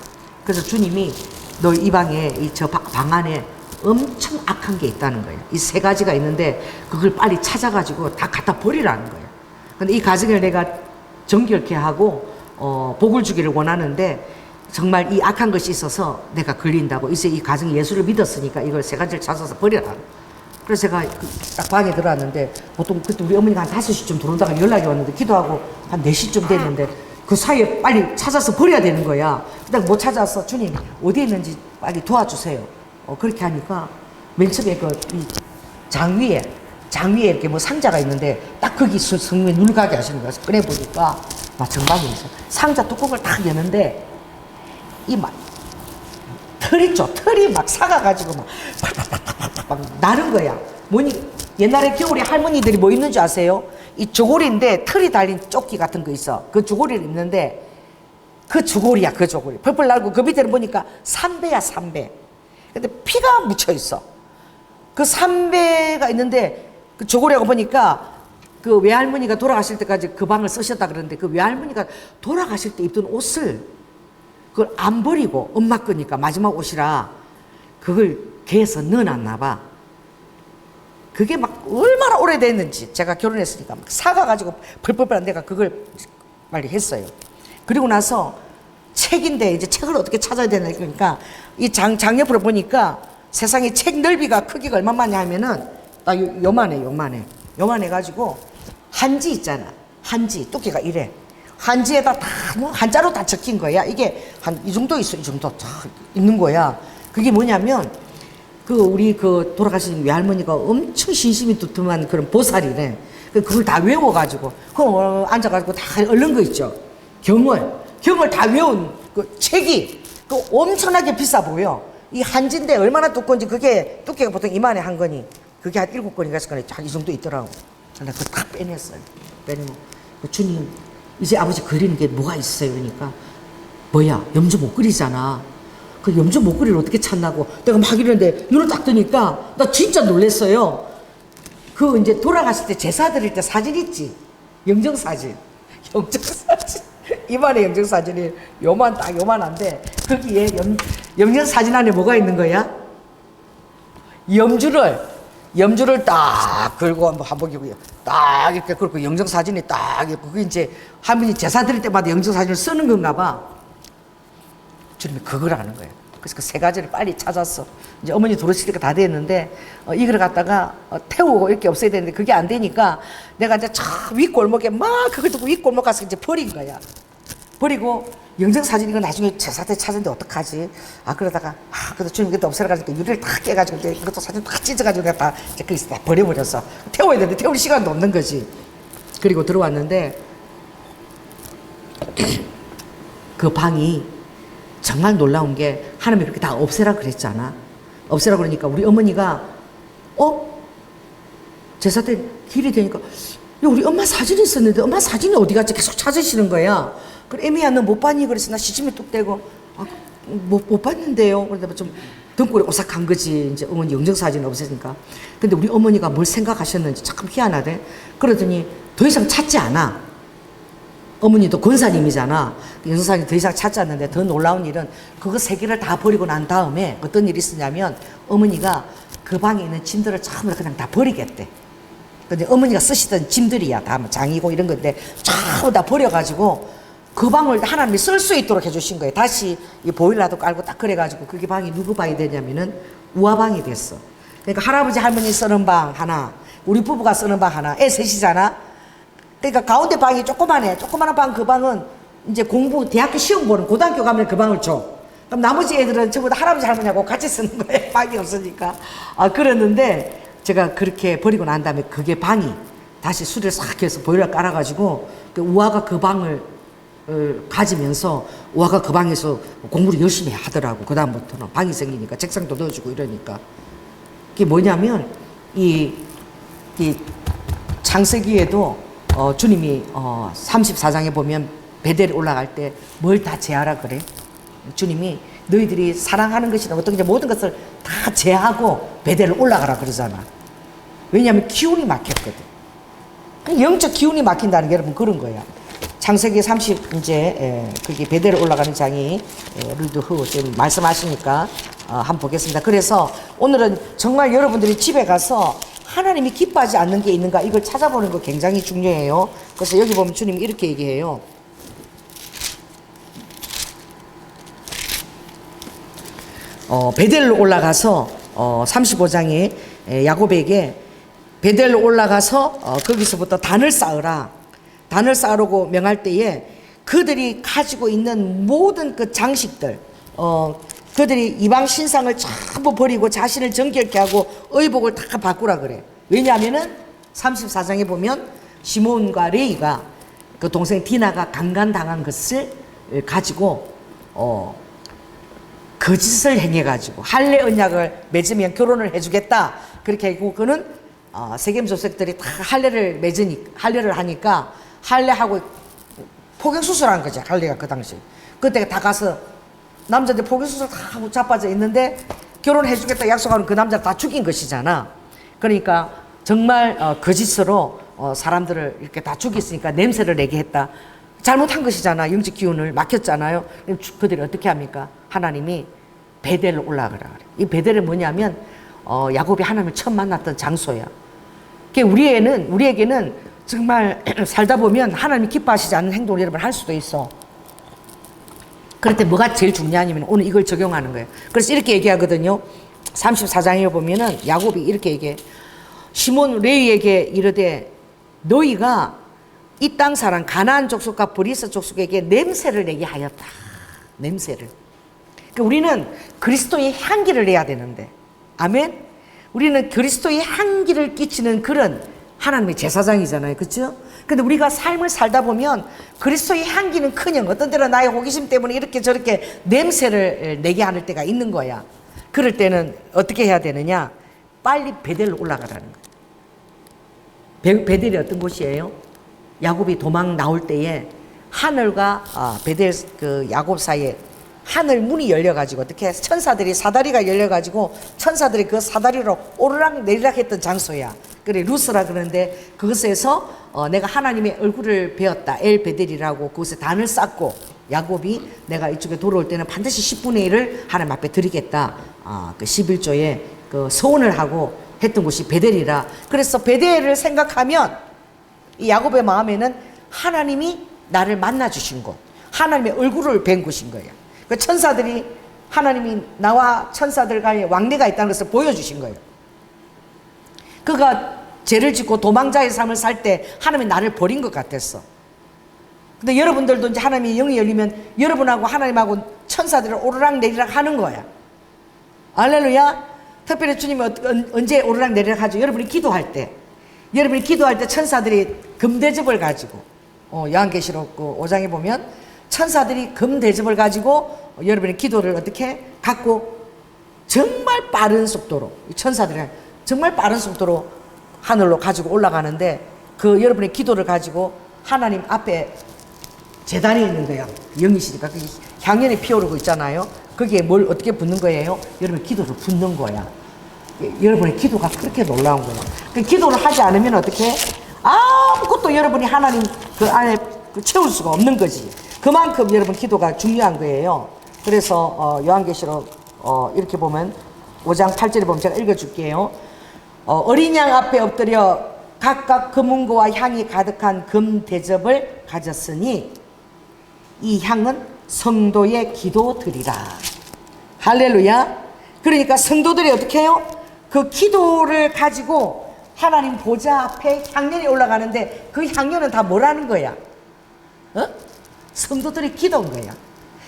그래서 주님이 너 이 방에, 저 방 안에 엄청 악한 게 있다는 거예요. 이 3가지가 있는데 그걸 빨리 찾아가지고 다 갖다 버리라는 거예요. 근데 이 가정을 내가 정결케 하고 복을 주기를 원하는데, 정말 이 악한 것이 있어서 내가 걸린다고. 이제 이 가정이 예수를 믿었으니까 이걸 3가지를 찾아서 버려라. 그래서 제가 딱 방에 들어왔는데, 보통 그때 우리 어머니가 한 5시쯤 들어오다가 연락이 왔는데, 기도하고 한 4시쯤 됐는데 그 사이에 빨리 찾아서 버려야 되는 거야. 근데 못 찾아서 주님 어디에 있는지 빨리 도와주세요. 그렇게 하니까 맨 처음에 이 장 위에 이렇게 뭐 상자가 있는데 딱 거기 성경에 눈을 가게 하시는 거야. 꺼내 보니까 막 정방이 있어. 상자 뚜껑을 딱 여는데 이 막 털이 막 사가가지고 막 팍팍팍팍팍 나는 거야. 뭐니, 옛날에 겨울에 할머니들이 뭐 입는 줄 아세요? 이 주고리인데 털이 달린 조끼 같은 거 있어. 그 주고리를 입는데 그 주고리야. 펄펄 날고 그 밑에는 보니까 삼배야, 삼배. 근데 피가 묻혀 있어. 그 삼배가 있는데 그 주고리하고 보니까 그 외할머니가 돌아가실 때까지 그 방을 쓰셨다 그러는데, 그 외할머니가 돌아가실 때 입던 옷을 그걸 안 버리고 엄마 거니까 마지막 옷이라 그걸 개에서 넣어놨나 봐. 그게 막 얼마나 오래됐는지, 제가 결혼했으니까 막 사가가지고 펄펄펄한 내가 그걸 빨리 했어요. 그리고 나서 책인데 이제 책을 어떻게 찾아야 되나, 그러니까 이 장 옆으로 보니까 세상에 책 넓이가 크기가 얼마만냐 하면은 딱 요만해 가지고 한지 있잖아. 한지 두께가 이래. 한지에다 다 뭐 한자로 다 적힌 거야. 이게 한 이 정도 있어. 이 정도 다 있는 거야. 그게 뭐냐면 우리 돌아가신 외할머니가 엄청 신심이 두툼한 그런 보살이래. 그걸 다 외워가지고 앉아가지고 다 얼른 거 있죠. 경을 다 외운 그 책이 엄청나게 비싸 보여. 이 한지인데 얼마나 두꺼운지, 그게 두께가 보통 이만해 한 거니, 그게 한 7권인가 했을 거니 이 정도 있더라고. 그래서 그거 다 빼냈어요. 빼내고 주님 이제 아버지 그리는 게 뭐가 있어요? 그러니까 뭐야, 염주 못 그리잖아. 그 염주 못 그리를 어떻게 찾나고 내가 막 이러는데 눈을 딱 뜨니까 나 진짜 놀랬어요. 그 이제 돌아갔을 때 제사 드릴 때 사진 있지? 영정사진. 이만의 영정사진이 요만한데 거기에 영정사진 안에 뭐가 있는 거야? 염주를 딱 걸고 한복이고요. 딱 이렇게 걸고 영정사진이 딱 있고, 그게 이제 할머니 제사 드릴 때마다 영정사진을 쓰는 건가 봐. 주님이 그걸 하는 거예요. 그래서 그 3가지를 빨리 찾았어. 이제 어머니 돌아오시니까 다 됐는데, 이걸 갖다가 태우고 이렇게 없애야 되는데 그게 안 되니까 내가 이제 저 윗골목에 막 그걸 듣고 윗골목 가서 이제 버린 거야. 버리고 영정사진 이거 나중에 제사 때 찾았는데 어떡하지? 그러다가 그래도 주님 그때 없애라 가니까 유리를 다 깨가지고 이제 이것도 사진 다 찢어가지고 내가 다 이제 거기서 다 버려버렸어. 태워야 되는데 태울 시간도 없는 거지. 그리고 들어왔는데 그 방이 정말 놀라운 게, 하나님이 그렇게 다 없애라 그랬잖아. 없애라 그러니까 우리 어머니가 제사 때 길이 되니까 우리 엄마 사진이 있었는데 엄마 사진이 어디 갔지? 계속 찾으시는 거야. 그래, 애미야 너 못 봤니? 그래서 나 시침이 뚝 떼고 못 봤는데요. 그러다 좀 등골이 오싹한 거지. 이제 어머니 영정사진 없으니까. 근데 우리 어머니가 뭘 생각하셨는지 참 희한하대. 그러더니 더 이상 찾지 않아. 어머니도 권사님이잖아. 영정사진 더 이상 찾지 않는데, 더 놀라운 일은 그거 3개를 다 버리고 난 다음에 어떤 일이 있었냐면, 어머니가 그 방에 있는 짐들을 전부 그냥 다 버리겠대. 근데 어머니가 쓰시던 짐들이야. 다 뭐 장이고 이런 건데 전부 다 버려가지고 그 방을 하나님이 쓸 수 있도록 해주신 거예요. 다시 이 보일러도 깔고 딱 그래가지고 그게 방이 누구 방이 되냐면은 우아방이 됐어. 그러니까 할아버지 할머니 쓰는 방 하나, 우리 부부가 쓰는 방 하나, 애 셋이잖아. 그러니까 가운데 방이 조그만해. 조그만한 방, 그 방은 이제 공부 대학교 시험 보는, 고등학교 가면 그 방을 줘. 그럼 나머지 애들은 전부 다 할아버지 할머니하고 같이 쓰는 거예요. 방이 없으니까. 그랬는데 제가 그렇게 버리고 난 다음에 그게 방이 다시 수리를 싹 해서 보일러 깔아가지고 그 우아가 그 방을 가지면서 우아가 그 방에서 공부를 열심히 하더라고. 그 다음부터는 방이 생기니까 책상도 넣어주고 이러니까. 그게 뭐냐면 이 창세기에도 주님이 34장에 보면 베델에 올라갈 때 뭘 다 제하라 그래. 주님이 너희들이 사랑하는 것이나 어떤 모든 것을 다 제하고 베델을 올라가라 그러잖아. 왜냐하면 기운이 막혔거든. 영적 기운이 막힌다는 게 여러분 그런 거야. 창세기 30 이제 그게 베델에 올라가는 장이 르드흐 지금 말씀하시니까 한번 보겠습니다. 그래서 오늘은 정말 여러분들이 집에 가서 하나님이 기뻐하지 않는 게 있는가 이걸 찾아보는 거 굉장히 중요해요. 그래서 여기 보면 주님이 이렇게 얘기해요. 베델로 올라가서 35장에 야곱에게 베델로 올라가서 거기서부터 단을 쌓으라. 단을 쌓으라고 명할 때에 그들이 가지고 있는 모든 그 장식들, 그들이 이방 신상을 전부 버리고 자신을 정결케 하고 의복을 다 바꾸라 그래. 왜냐하면은 34장에 보면 시몬과 레이가 그 동생 디나가 강간당한 것을 가지고 거짓을 행해가지고 할례 언약을 맺으면 결혼을 해주겠다. 그렇게 하고 그는 세겜 조색들이 다 할례를 하니까 할례하고 포경수술한 거지. 할례가 그 당시. 그때 다 가서 남자들 포경수술 다 하고 자빠져 있는데 결혼해주겠다 약속하는 그 남자를 다 죽인 것이잖아. 그러니까 정말 거짓으로 사람들을 이렇게 다 죽였으니까 냄새를 내게 했다. 잘못한 것이잖아. 영적 기운을 막혔잖아요. 그들이 어떻게 합니까? 하나님이 베델로 올라가라 그래. 이 베델은 뭐냐면 야곱이 하나님을 처음 만났던 장소야. 우리에게는 정말 살다 보면 하나님이 기뻐하시지 않는 행동을 여러분 할 수도 있어. 그럴 때 뭐가 제일 중요하냐면 오늘 이걸 적용하는 거예요. 그래서 이렇게 얘기하거든요. 34장에 보면은 야곱이 이렇게 얘기해. 시몬 레위에게 이르되 너희가 이 땅 사람 가나안 족속과 브리스 족속에게 냄새를 내게 하였다. 냄새를. 그러니까 우리는 그리스도의 향기를 내야 되는데, 아멘. 우리는 그리스도의 향기를 끼치는 그런 하나님의 제사장이잖아요, 그렇죠? 근데 우리가 삶을 살다 보면 그리스도의 향기는 커녕 어떤 때는 나의 호기심 때문에 이렇게 저렇게 냄새를 내게 하는 때가 있는 거야. 그럴 때는 어떻게 해야 되느냐? 빨리 베델로 올라가라는 거예요. 베델이 어떤 곳이에요? 야곱이 도망 나올 때에 하늘과 베델 그 야곱 사이에 하늘 문이 열려가지고 어떻게 천사들이 사다리가 열려가지고 천사들이 그 사다리로 오르락 내리락 했던 장소야. 그래 루스라 그러는데 그것에서 내가 하나님의 얼굴을 배웠다. 엘 베델이라고 그곳에 단을 쌓고 야곱이 내가 이쪽에 돌아올 때는 반드시 10분의 1을 하나님 앞에 드리겠다. 그 11조에 그 서원을 하고 했던 곳이 베델이라. 그래서 베델을 생각하면 이 야곱의 마음에는 하나님이 나를 만나 주신 곳, 하나님의 얼굴을 뵌 곳인 거예요. 그 천사들이 하나님이 나와 천사들 간에 왕래가 있다는 것을 보여주신 거예요. 그가 죄를 짓고 도망자의 삶을 살 때 하나님이 나를 버린 것 같았어. 근데 여러분들도 이제 하나님이 영이 열리면 여러분하고 하나님하고 천사들을 오르락 내리락 하는 거야. 할렐루야. 특별히 주님이 언제 오르락 내리락 하죠? 여러분이 기도할 때 천사들이 금대접을 가지고 요한계시록 5장에 보면 천사들이 금대접을 가지고 여러분의 기도를 어떻게 갖고 정말 빠른 속도로 천사들이 정말 빠른 속도로 하늘로 가지고 올라가는데 그 여러분의 기도를 가지고 하나님 앞에 제단이 있는 거야. 영이시니까 거기 향연이 피어오르고 있잖아요. 거기에 뭘 어떻게 붓는 거예요? 여러분의 기도를 붓는 거야. 여러분의 기도가 그렇게 놀라운 거야. 그 기도를 하지 않으면 어떻게? 아무것도 여러분이 하나님 그 안에 채울 수가 없는 거지. 그만큼 여러분 기도가 중요한 거예요. 그래서 요한계시록 이렇게 보면 5장 8절에 보면 제가 읽어줄게요. 어린 양 앞에 엎드려 각각 금은고와 향이 가득한 금 대접을 가졌으니 이 향은 성도의 기도 드리라. 할렐루야. 그러니까 성도들이 어떻게 해요? 그 기도를 가지고 하나님 보좌 앞에 향연이 올라가는데 그 향연은 다 뭐라는 거야? 성도들이 기도인 거야.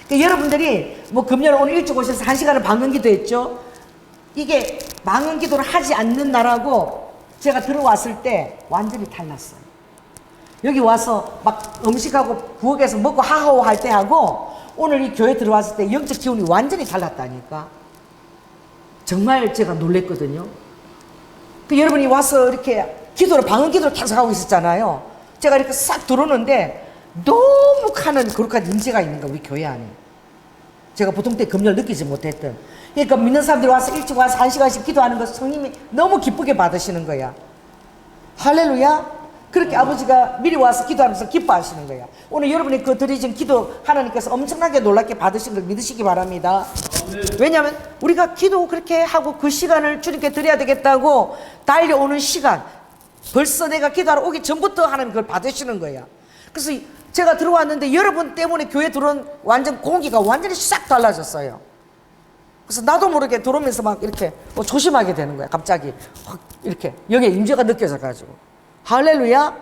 그러니까 여러분들이 뭐 금요일 오늘 일찍 오셔서 1시간을 방언 기도했죠. 이게 방언 기도를 하지 않는 나라고 제가 들어왔을 때 완전히 달랐어요. 여기 와서 막 음식하고 부엌에서 먹고 하하호 할 때 하고 오늘 이 교회 들어왔을 때 영적 기운이 완전히 달랐다니까. 정말 제가 놀랬거든요. 그 여러분이 와서 이렇게 기도를 방언 기도를 계속 하고 있었잖아요. 제가 이렇게 싹 들어오는데 너무 가는 거룩한 임재가 있는 거야, 우리 교회 안에. 제가 보통 때 금요일 느끼지 못했던. 그러니까 믿는 사람들이 와서 일찍 와서 1시간씩 기도하는 것 성님이 너무 기쁘게 받으시는 거야. 할렐루야. 그렇게 아버지가 미리 와서 기도하면서 기뻐하시는 거야. 오늘 여러분이 그 드리신 기도 하나님께서 엄청나게 놀랍게 받으신 걸 믿으시기 바랍니다. 왜냐하면 우리가 기도 그렇게 하고 그 시간을 주님께 드려야 되겠다고 달려오는 시간, 벌써 내가 기도하러 오기 전부터 하나님 그걸 받으시는 거야. 그래서 제가 들어왔는데 여러분 때문에 교회 들어온 완전 공기가 완전히 싹 달라졌어요. 그래서 나도 모르게 들어오면서 막 이렇게 조심하게 되는 거야. 갑자기 확 이렇게 여기에 임재가 느껴져가지고. 할렐루야.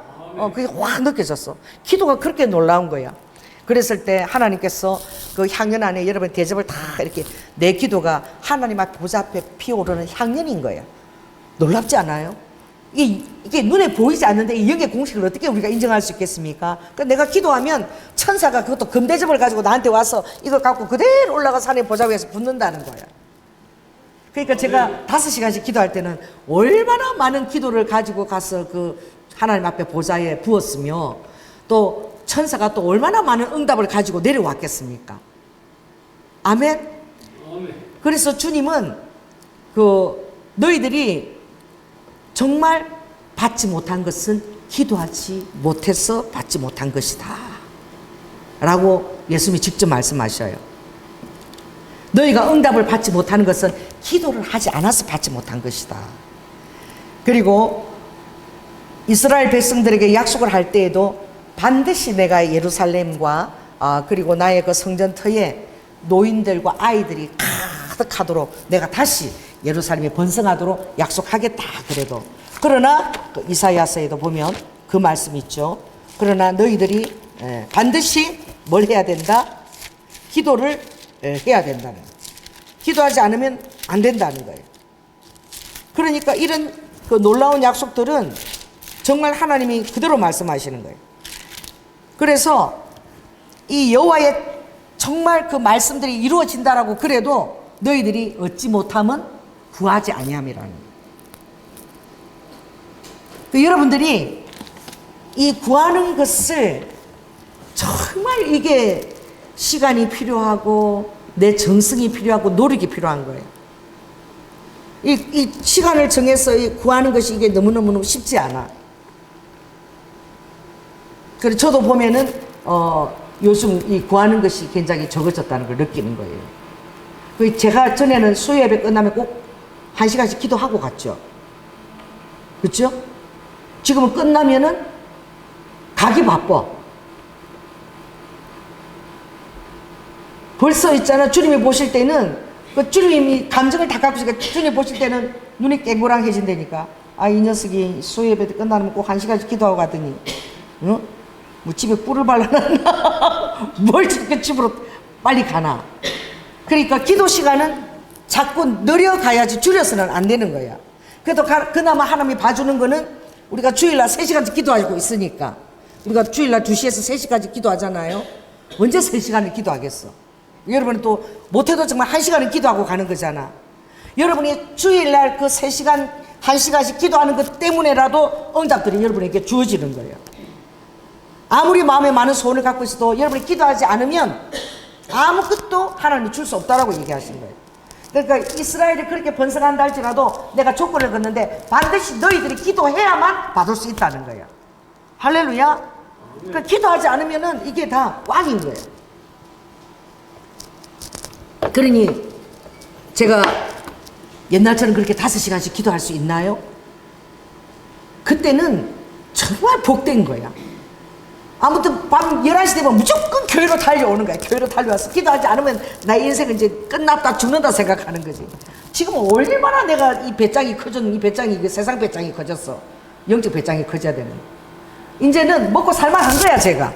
그게 확 느껴졌어. 기도가 그렇게 놀라운 거야. 그랬을 때 하나님께서 그 향연 안에 여러분 대접을 다 이렇게 내 기도가 하나님 앞 보좌 앞에 피어오르는 향연인 거야. 놀랍지 않아요? 이게 눈에 보이지 않는데 이 영의 공식을 어떻게 우리가 인정할 수 있겠습니까? 그러니까 내가 기도하면 천사가 그것도 금대접을 가지고 나한테 와서 이걸 갖고 그대로 올라가서 하나님 보좌 위에서 붙는다는 거야. 그러니까 제가 5시간씩 기도할 때는 얼마나 많은 기도를 가지고 가서 그 하나님 앞에 보좌에 부었으며 또 천사가 또 얼마나 많은 응답을 가지고 내려왔겠습니까? 아멘? 그래서 주님은 그 너희들이 정말 받지 못한 것은 기도하지 못해서 받지 못한 것이다 라고 예수님이 직접 말씀하셔요. 너희가 응답을 받지 못하는 것은 기도를 하지 않아서 받지 못한 것이다. 그리고 이스라엘 백성들에게 약속을 할 때에도 반드시 내가 예루살렘과 그리고 나의 그 성전터에 노인들과 아이들이 가득하도록 내가 다시 예루살렘에 번성하도록 약속하겠다 그래도. 그러나 그 이사야서에도 보면 그 말씀이 있죠. 그러나 너희들이 반드시 뭘 해야 된다? 기도를 해야 된다는 거예요. 기도하지 않으면 안 된다는 거예요. 그러니까 이런 그 놀라운 약속들은 정말 하나님이 그대로 말씀하시는 거예요. 그래서 이 여호와의 정말 그 말씀들이 이루어진다라고 그래도 너희들이 얻지 못하면 구하지 아니함이라는 거예요. 그 여러분들이 이 구하는 것을 정말 이게 시간이 필요하고 내 정성이 필요하고 노력이 필요한 거예요. 이 시간을 정해서 구하는 것이 이게 너무너무 쉽지 않아. 그래서 저도 보면은 요즘 이 구하는 것이 굉장히 적어졌다는 걸 느끼는 거예요. 제가 전에는 수요 예배 끝나면 꼭 1시간씩 기도하고 갔죠. 그렇죠? 지금은 끝나면은 가기 바빠. 벌써 있잖아. 주님이 보실 때는 그 주님이 감정을 다 갖고 있으니까 주님이 보실 때는 눈이 깽고랑해진다니까. 이 녀석이 수요 예배 끝나면 꼭 1시간씩 기도하고 가더니 뭐 집에 뿔을 발라놨나? 뭘 저렇게 집으로 빨리 가나? 그러니까 기도 시간은 자꾸 늘려가야지 줄여서는 안 되는 거야. 그래도 그나마 하나님이 봐주는 거는 우리가 주일날 3시간씩 기도하고 있으니까. 우리가 주일날 2시에서 3시까지 기도하잖아요. 언제 3시간을 기도하겠어? 여러분이 또 못해도 정말 1시간은 기도하고 가는 거잖아. 여러분이 주일날 그 3시간, 1시간씩 기도하는 것 때문에라도 응답들이 여러분에게 주어지는 거예요. 아무리 마음에 많은 소원을 갖고 있어도 여러분이 기도하지 않으면 아무것도 하나님이 줄 수 없다라고 얘기하신 거예요. 그러니까 이스라엘이 그렇게 번성한다 할지라도 내가 조건을 걷는데 반드시 너희들이 기도해야만 받을 수 있다는 거예요. 할렐루야. 그러니까 기도하지 않으면은 이게 다 왕인 거예요. 그러니 제가 옛날처럼 그렇게 5시간씩 기도할 수 있나요? 그때는 정말 복된 거야. 아무튼 밤 11시 되면 무조건 교회로 달려오는 거야. 교회로 달려와서 기도하지 않으면 나의 인생은 이제 끝났다, 죽는다 생각하는 거지. 지금 얼마나 내가 이 배짱이 커졌는, 이 배짱이, 그 세상 배짱이 커졌어. 영적 배짱이 커져야 되는. 이제는 먹고 살만한 거야, 제가.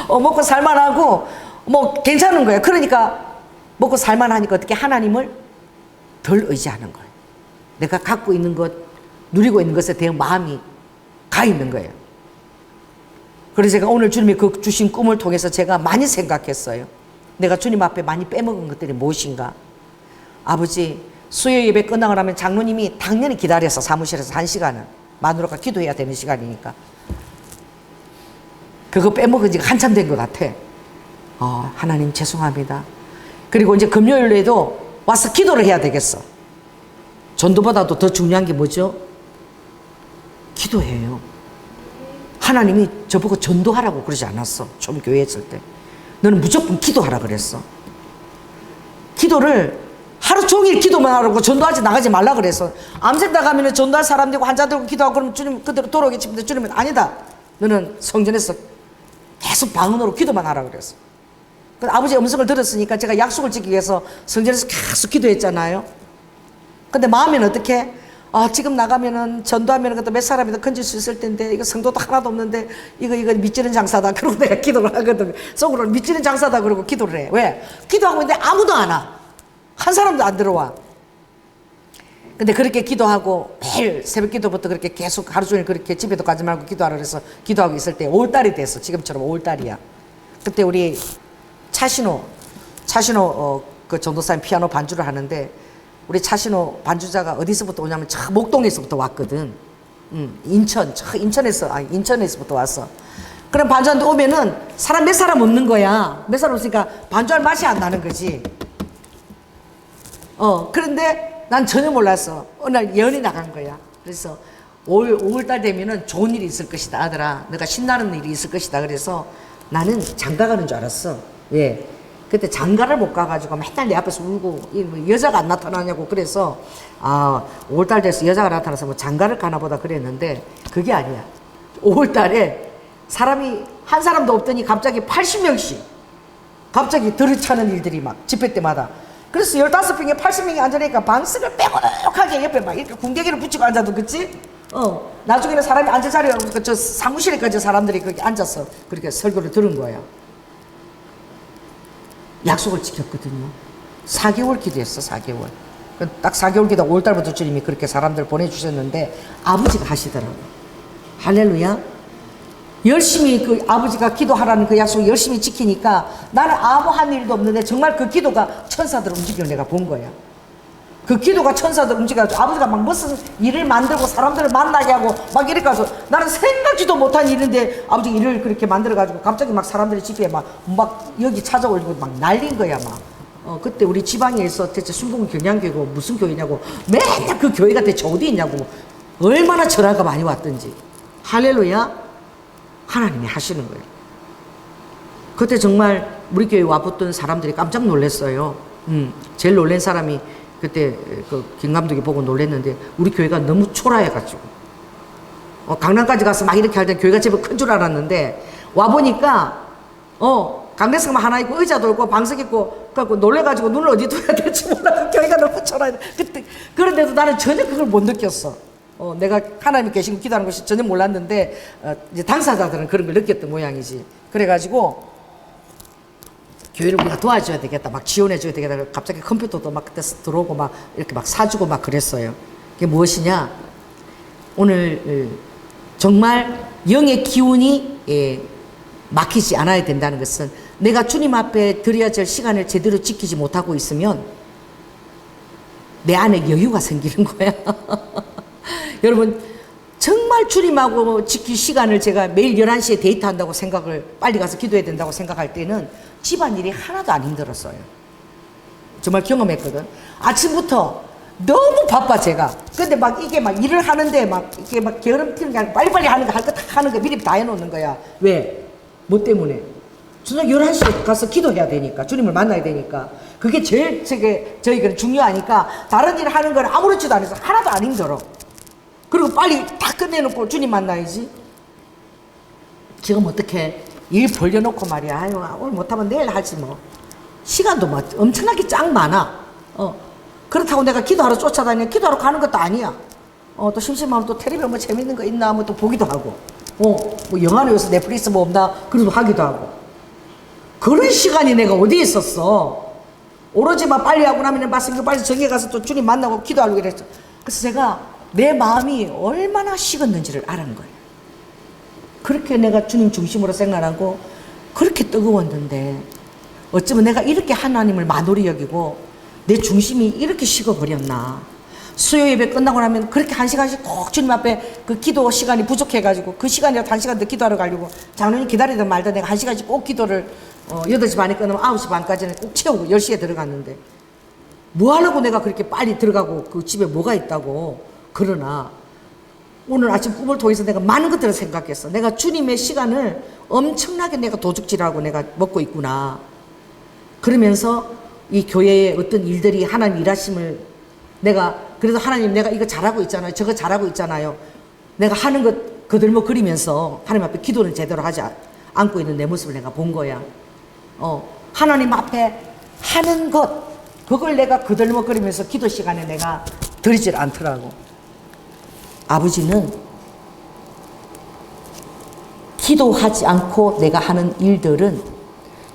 먹고 살만하고, 뭐, 괜찮은 거야. 그러니까, 먹고 살만하니까 어떻게 하나님을 덜 의지하는 거예요. 내가 갖고 있는 것, 누리고 있는 것에 대한 마음이 가 있는 거예요. 그래서 제가 오늘 주님이 그 주신 꿈을 통해서 제가 많이 생각했어요. 내가 주님 앞에 많이 빼먹은 것들이 무엇인가? 아버지, 수요 예배 끝나고 나면 장로님이 당연히 기다려서 사무실에서 1시간은 마누라가 기도해야 되는 시간이니까 그거 빼먹은 지가 한참 된 것 같아. 하나님 죄송합니다. 그리고 이제 금요일에도 와서 기도를 해야 되겠어. 전도보다도 더 중요한 게 뭐죠? 기도해요. 하나님이 저보고 전도하라고 그러지 않았어. 처음 교회에 있을 때. 너는 무조건 기도하라 그랬어. 기도를 하루 종일 기도만 하라고, 전도하지 나가지 말라 그래서. 암생 나가면 전도할 사람 되고 환자 들고 기도하고 그러면 주님 그대로 돌아오겠지. 주님은 아니다. 너는 성전에서 계속 방언으로 기도만 하라 그랬어. 아버지의 음성을 들었으니까 제가 약속을 지키기 위해서 성전에서 계속 기도했잖아요. 근데 마음에는 어떻게? 지금 나가면은 전도하면 그것도 몇 사람이 더 건질 수 있을 텐데, 이거 성도도 하나도 없는데, 이거 밑지는 장사다. 그러고 내가 기도를 하거든. 속으로 밑지는 장사다. 그러고 기도를 해. 왜? 기도하고 있는데 아무도 안 와. 한 사람도 안 들어와. 근데 그렇게 기도하고 매일 새벽 기도부터 그렇게 계속 하루 종일 그렇게 집에도 가지 말고 기도하라 그래서 기도하고 있을 때 5월달이 됐어. 지금처럼 5월달이야. 그때 우리 차신호 그 전도사님 피아노 반주를 하는데, 우리 차신호 반주자가 어디서부터 오냐면 저 목동에서부터 왔거든. 인천에서부터 왔어. 그럼 반주한테 오면은 사람 몇 사람 없는 거야. 몇 사람 없으니까 반주할 맛이 안 나는 거지. 그런데 난 전혀 몰랐어. 어느 날 예언이 나간 거야. 그래서 5월달 되면은 좋은 일이 있을 것이다, 아들아. 내가 신나는 일이 있을 것이다. 그래서 나는 장가 가는 줄 알았어. 왜? 그때 장가를 못 가가지고 맨날 내 앞에서 울고, 여자가 안 나타나냐고. 그래서 5월달 돼서 여자가 나타나서 뭐 장가를 가나 보다 그랬는데, 그게 아니야. 5월달에 사람이 한 사람도 없더니 갑자기 80명씩 갑자기 들이차는 일들이 막 집회 때마다. 그래서 15평에 80명이 앉으니까 방석을 빼곡하게 옆에 막 이렇게 궁뎅이를 붙이고 앉아도, 그치? 나중에는 사람이 앉을 자리가 없으니까 저 사무실에까지 사람들이 그렇게 앉아서 그렇게 설교를 들은 거예요. 약속을 지켰거든요. 4개월 기도했어. 4개월. 딱 4개월 기도 5월달부터 주님이 그렇게 사람들 보내주셨는데 아버지가 하시더라고요. 할렐루야. 열심히 그 아버지가 기도하라는 그 약속을 열심히 지키니까 나는 아무 한 일도 없는데 정말 그 기도가 천사들 움직이는 내가 본 거야. 그 기도가 천사들 움직여가지고 아버지가 막 무슨 일을 만들고 사람들을 만나게 하고 막 이렇게 해서 나는 생각지도 못한 일인데 아버지 일을 그렇게 만들어가지고 갑자기 막 사람들이 집에 막 여기 찾아오고 막 날린 거야 막. 그때 우리 지방에서 대체 순복음 경량교회고 무슨 교회냐고 맨날 그 교회가 대체 어디 있냐고 얼마나 전화가 많이 왔던지. 할렐루야. 하나님이 하시는 거예요. 그때 정말 우리 교회 와봤던 사람들이 깜짝 놀랐어요. 제일 놀란 사람이 그때 그 김 감독이 보고 놀랐는데 우리 교회가 너무 초라해가지고 강남까지 가서 막 이렇게 할 때 교회가 제법 큰 줄 알았는데 와보니까 강대석만 하나 있고 의자도 있고 방석 있고 그래갖고 놀래가지고 눈을 어디 둬야 될지 몰라. 교회가 너무 초라해. 그때 그런데도 나는 전혀 그걸 못 느꼈어. 내가 하나님이 계신 기도하는 것이 전혀 몰랐는데 이제 당사자들은 그런 걸 느꼈던 모양이지. 그래가지고 교회를 우리가 도와줘야 되겠다, 막 지원해줘야 되겠다. 갑자기 컴퓨터도 막 그때 들어오고 막 이렇게 막 사주고 막 그랬어요. 그게 무엇이냐? 오늘 정말 영의 기운이 막히지 않아야 된다는 것은 내가 주님 앞에 드려야 될 시간을 제대로 지키지 못하고 있으면 내 안에 여유가 생기는 거야. 여러분 정말 주님하고 지킬 시간을 제가 매일 11시에 데이트한다고 생각을 빨리 가서 기도해야 된다고 생각할 때는 집안일이 하나도 안 힘들었어요. 정말 경험했거든. 아침부터 너무 바빠 제가. 근데 막 이게 막 일을 하는데 막 이게 막 게으름 피는 게 아니라 빨리빨리 하는 거 할 거 다 하는 거 미리 다 해놓는 거야. 왜? 뭐 때문에? 저녁 11시에 가서 기도해야 되니까 주님을 만나야 되니까 그게 제일 저희가 중요하니까 다른 일 하는 건 아무렇지도 않아서 하나도 안 힘들어. 그리고 빨리 다 끝내놓고 주님 만나야지. 지금 어떻게 일 벌려놓고 말이야. 아유, 오늘 못하면 내일 하지 뭐. 시간도 뭐 엄청나게 짱 많아. 그렇다고 내가 기도하러 쫓아다니냐. 기도하러 가는 것도 아니야. 또 심심하면 또 텔레비 뭐 재밌는 거 있나 하면 또 보기도 하고. 뭐 영화는 요새 넷플릭스 뭐 없나 그래도 하기도 하고. 그런 시간이 내가 어디에 있었어. 오로지 막 빨리 하고 나면 말씀 빨리 정해 가서 또 주님 만나고 기도하려고 그랬어. 그래서 제가 내 마음이 얼마나 식었는지를 알았는 거예요. 그렇게 내가 주님 중심으로 생각하고 그렇게 뜨거웠는데 어쩌면 내가 이렇게 하나님을 만홀히 여기고 내 중심이 이렇게 식어버렸나. 수요 예배 끝나고 나면 그렇게 1시간씩 꼭 주님 앞에 그 기도 시간이 부족해가지고 그 시간이라도 1시간 더 기도하러 가려고 장로님 기다리든 말든 내가 1시간씩 꼭 기도를 8시 반에 끝나면 9시 반까지는 꼭 채우고 10시에 들어갔는데 뭐 하려고 내가 그렇게 빨리 들어가고 그 집에 뭐가 있다고. 그러나 오늘 아침 꿈을 통해서 내가 많은 것들을 생각했어. 내가 주님의 시간을 엄청나게 내가 도둑질하고 내가 먹고 있구나. 그러면서 이 교회의 어떤 일들이 하나님 일하심을 내가 그래도 하나님 내가 이거 잘하고 있잖아요. 저거 잘하고 있잖아요. 내가 하는 것 거들먹거리면서 하나님 앞에 기도는 제대로 하지 않고 있는 내 모습을 내가 본 거야. 하나님 앞에 하는 것 그걸 내가 거들먹거리면서 기도 시간에 내가 드리질 않더라고. 아버지는 기도하지 않고 내가 하는 일들은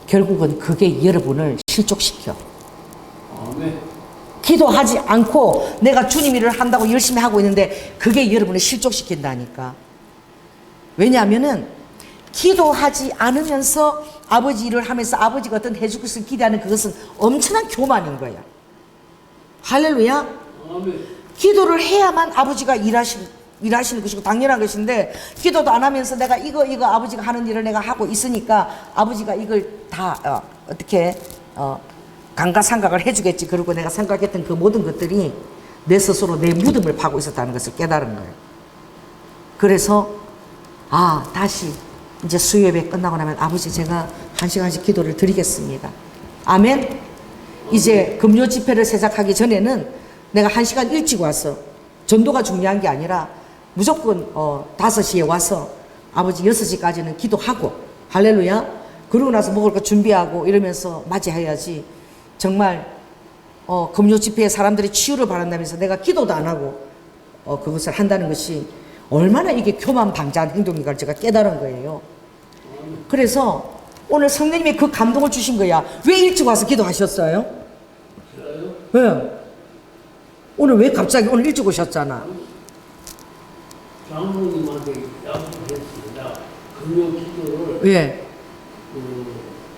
결국은 그게 여러분을 실족시켜. 기도하지 않고 내가 주님 일을 한다고 열심히 하고 있는데 그게 여러분을 실족시킨다니까. 왜냐하면은 기도하지 않으면서 아버지 일을 하면서 아버지가 어떤 해줄 것을 기대하는 그것은 엄청난 교만인 거야. 할렐루야. 기도를 해야만 아버지가 일하시는 것이고 당연한 것인데 기도도 안 하면서 내가 이거 아버지가 하는 일을 내가 하고 있으니까 아버지가 이걸 다 어떻게 감가상각을 해주겠지. 그리고 내가 생각했던 그 모든 것들이 내 스스로 내 무덤을 파고 있었다는 것을 깨달은 거예요. 그래서 다시 이제 수요예배 끝나고 나면 아버지 제가 1시간씩 기도를 드리겠습니다. 아멘. 이제 금요 집회를 시작하기 전에는 내가 1시간 일찍 와서 전도가 중요한 게 아니라 무조건 5시에 와서 아버지 6시까지는 기도하고 할렐루야. 그러고 나서 먹을 거 준비하고 이러면서 맞이해야지. 정말 금요 집회에 사람들이 치유를 바란다면서 내가 기도도 안 하고 그것을 한다는 것이 얼마나 이게 교만방자한 행동인가를 제가 깨달은 거예요. 그래서 오늘 성령님이 그 감동을 주신 거야. 왜 일찍 와서 기도하셨어요? 왜? 오늘 왜 갑자기 오늘 일찍 오셨잖아. 장모님한테 약속했습니다. 금요 기도를 예.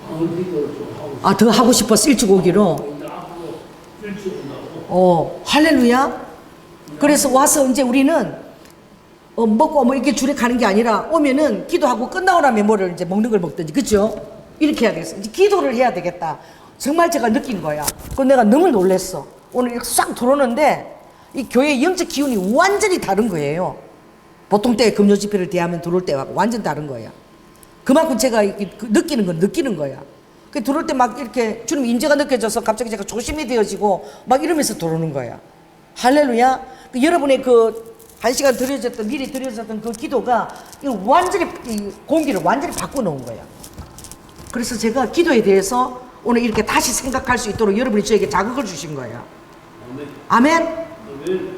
방을 기도를 좀 하고 더 하고 싶었어 일찍 오기로. 이제 앞으로 일찍 온다고. 할렐루야. 그래서 와서 이제 우리는 먹고 뭐 이렇게 줄에 가는 게 아니라 오면은 기도하고 끝나고 나면 뭐를 이제 먹는 걸 먹든지 그죠? 이렇게 해야 되겠어. 이제 기도를 해야 되겠다. 정말 제가 느낀 거야. 그래서 내가 너무 놀랬어. 오늘 이렇게 싹 들어오는데 이 교회의 영적 기운이 완전히 다른 거예요. 보통 때 금요 집회를 대하면 들어올 때하고 완전 다른 거야. 그만큼 제가 느끼는 건 느끼는 거야. 그 들어올 때 막 이렇게 주님 인재가 느껴져서 갑자기 제가 조심이 되어지고 막 이러면서 들어오는 거야. 할렐루야. 여러분의 그 1시간 드려졌던 미리 드려졌던 그 기도가 완전히 이 공기를 완전히 바꿔놓은 거야. 그래서 제가 기도에 대해서 오늘 이렇게 다시 생각할 수 있도록 여러분이 저에게 자극을 주신 거예요. 아멘.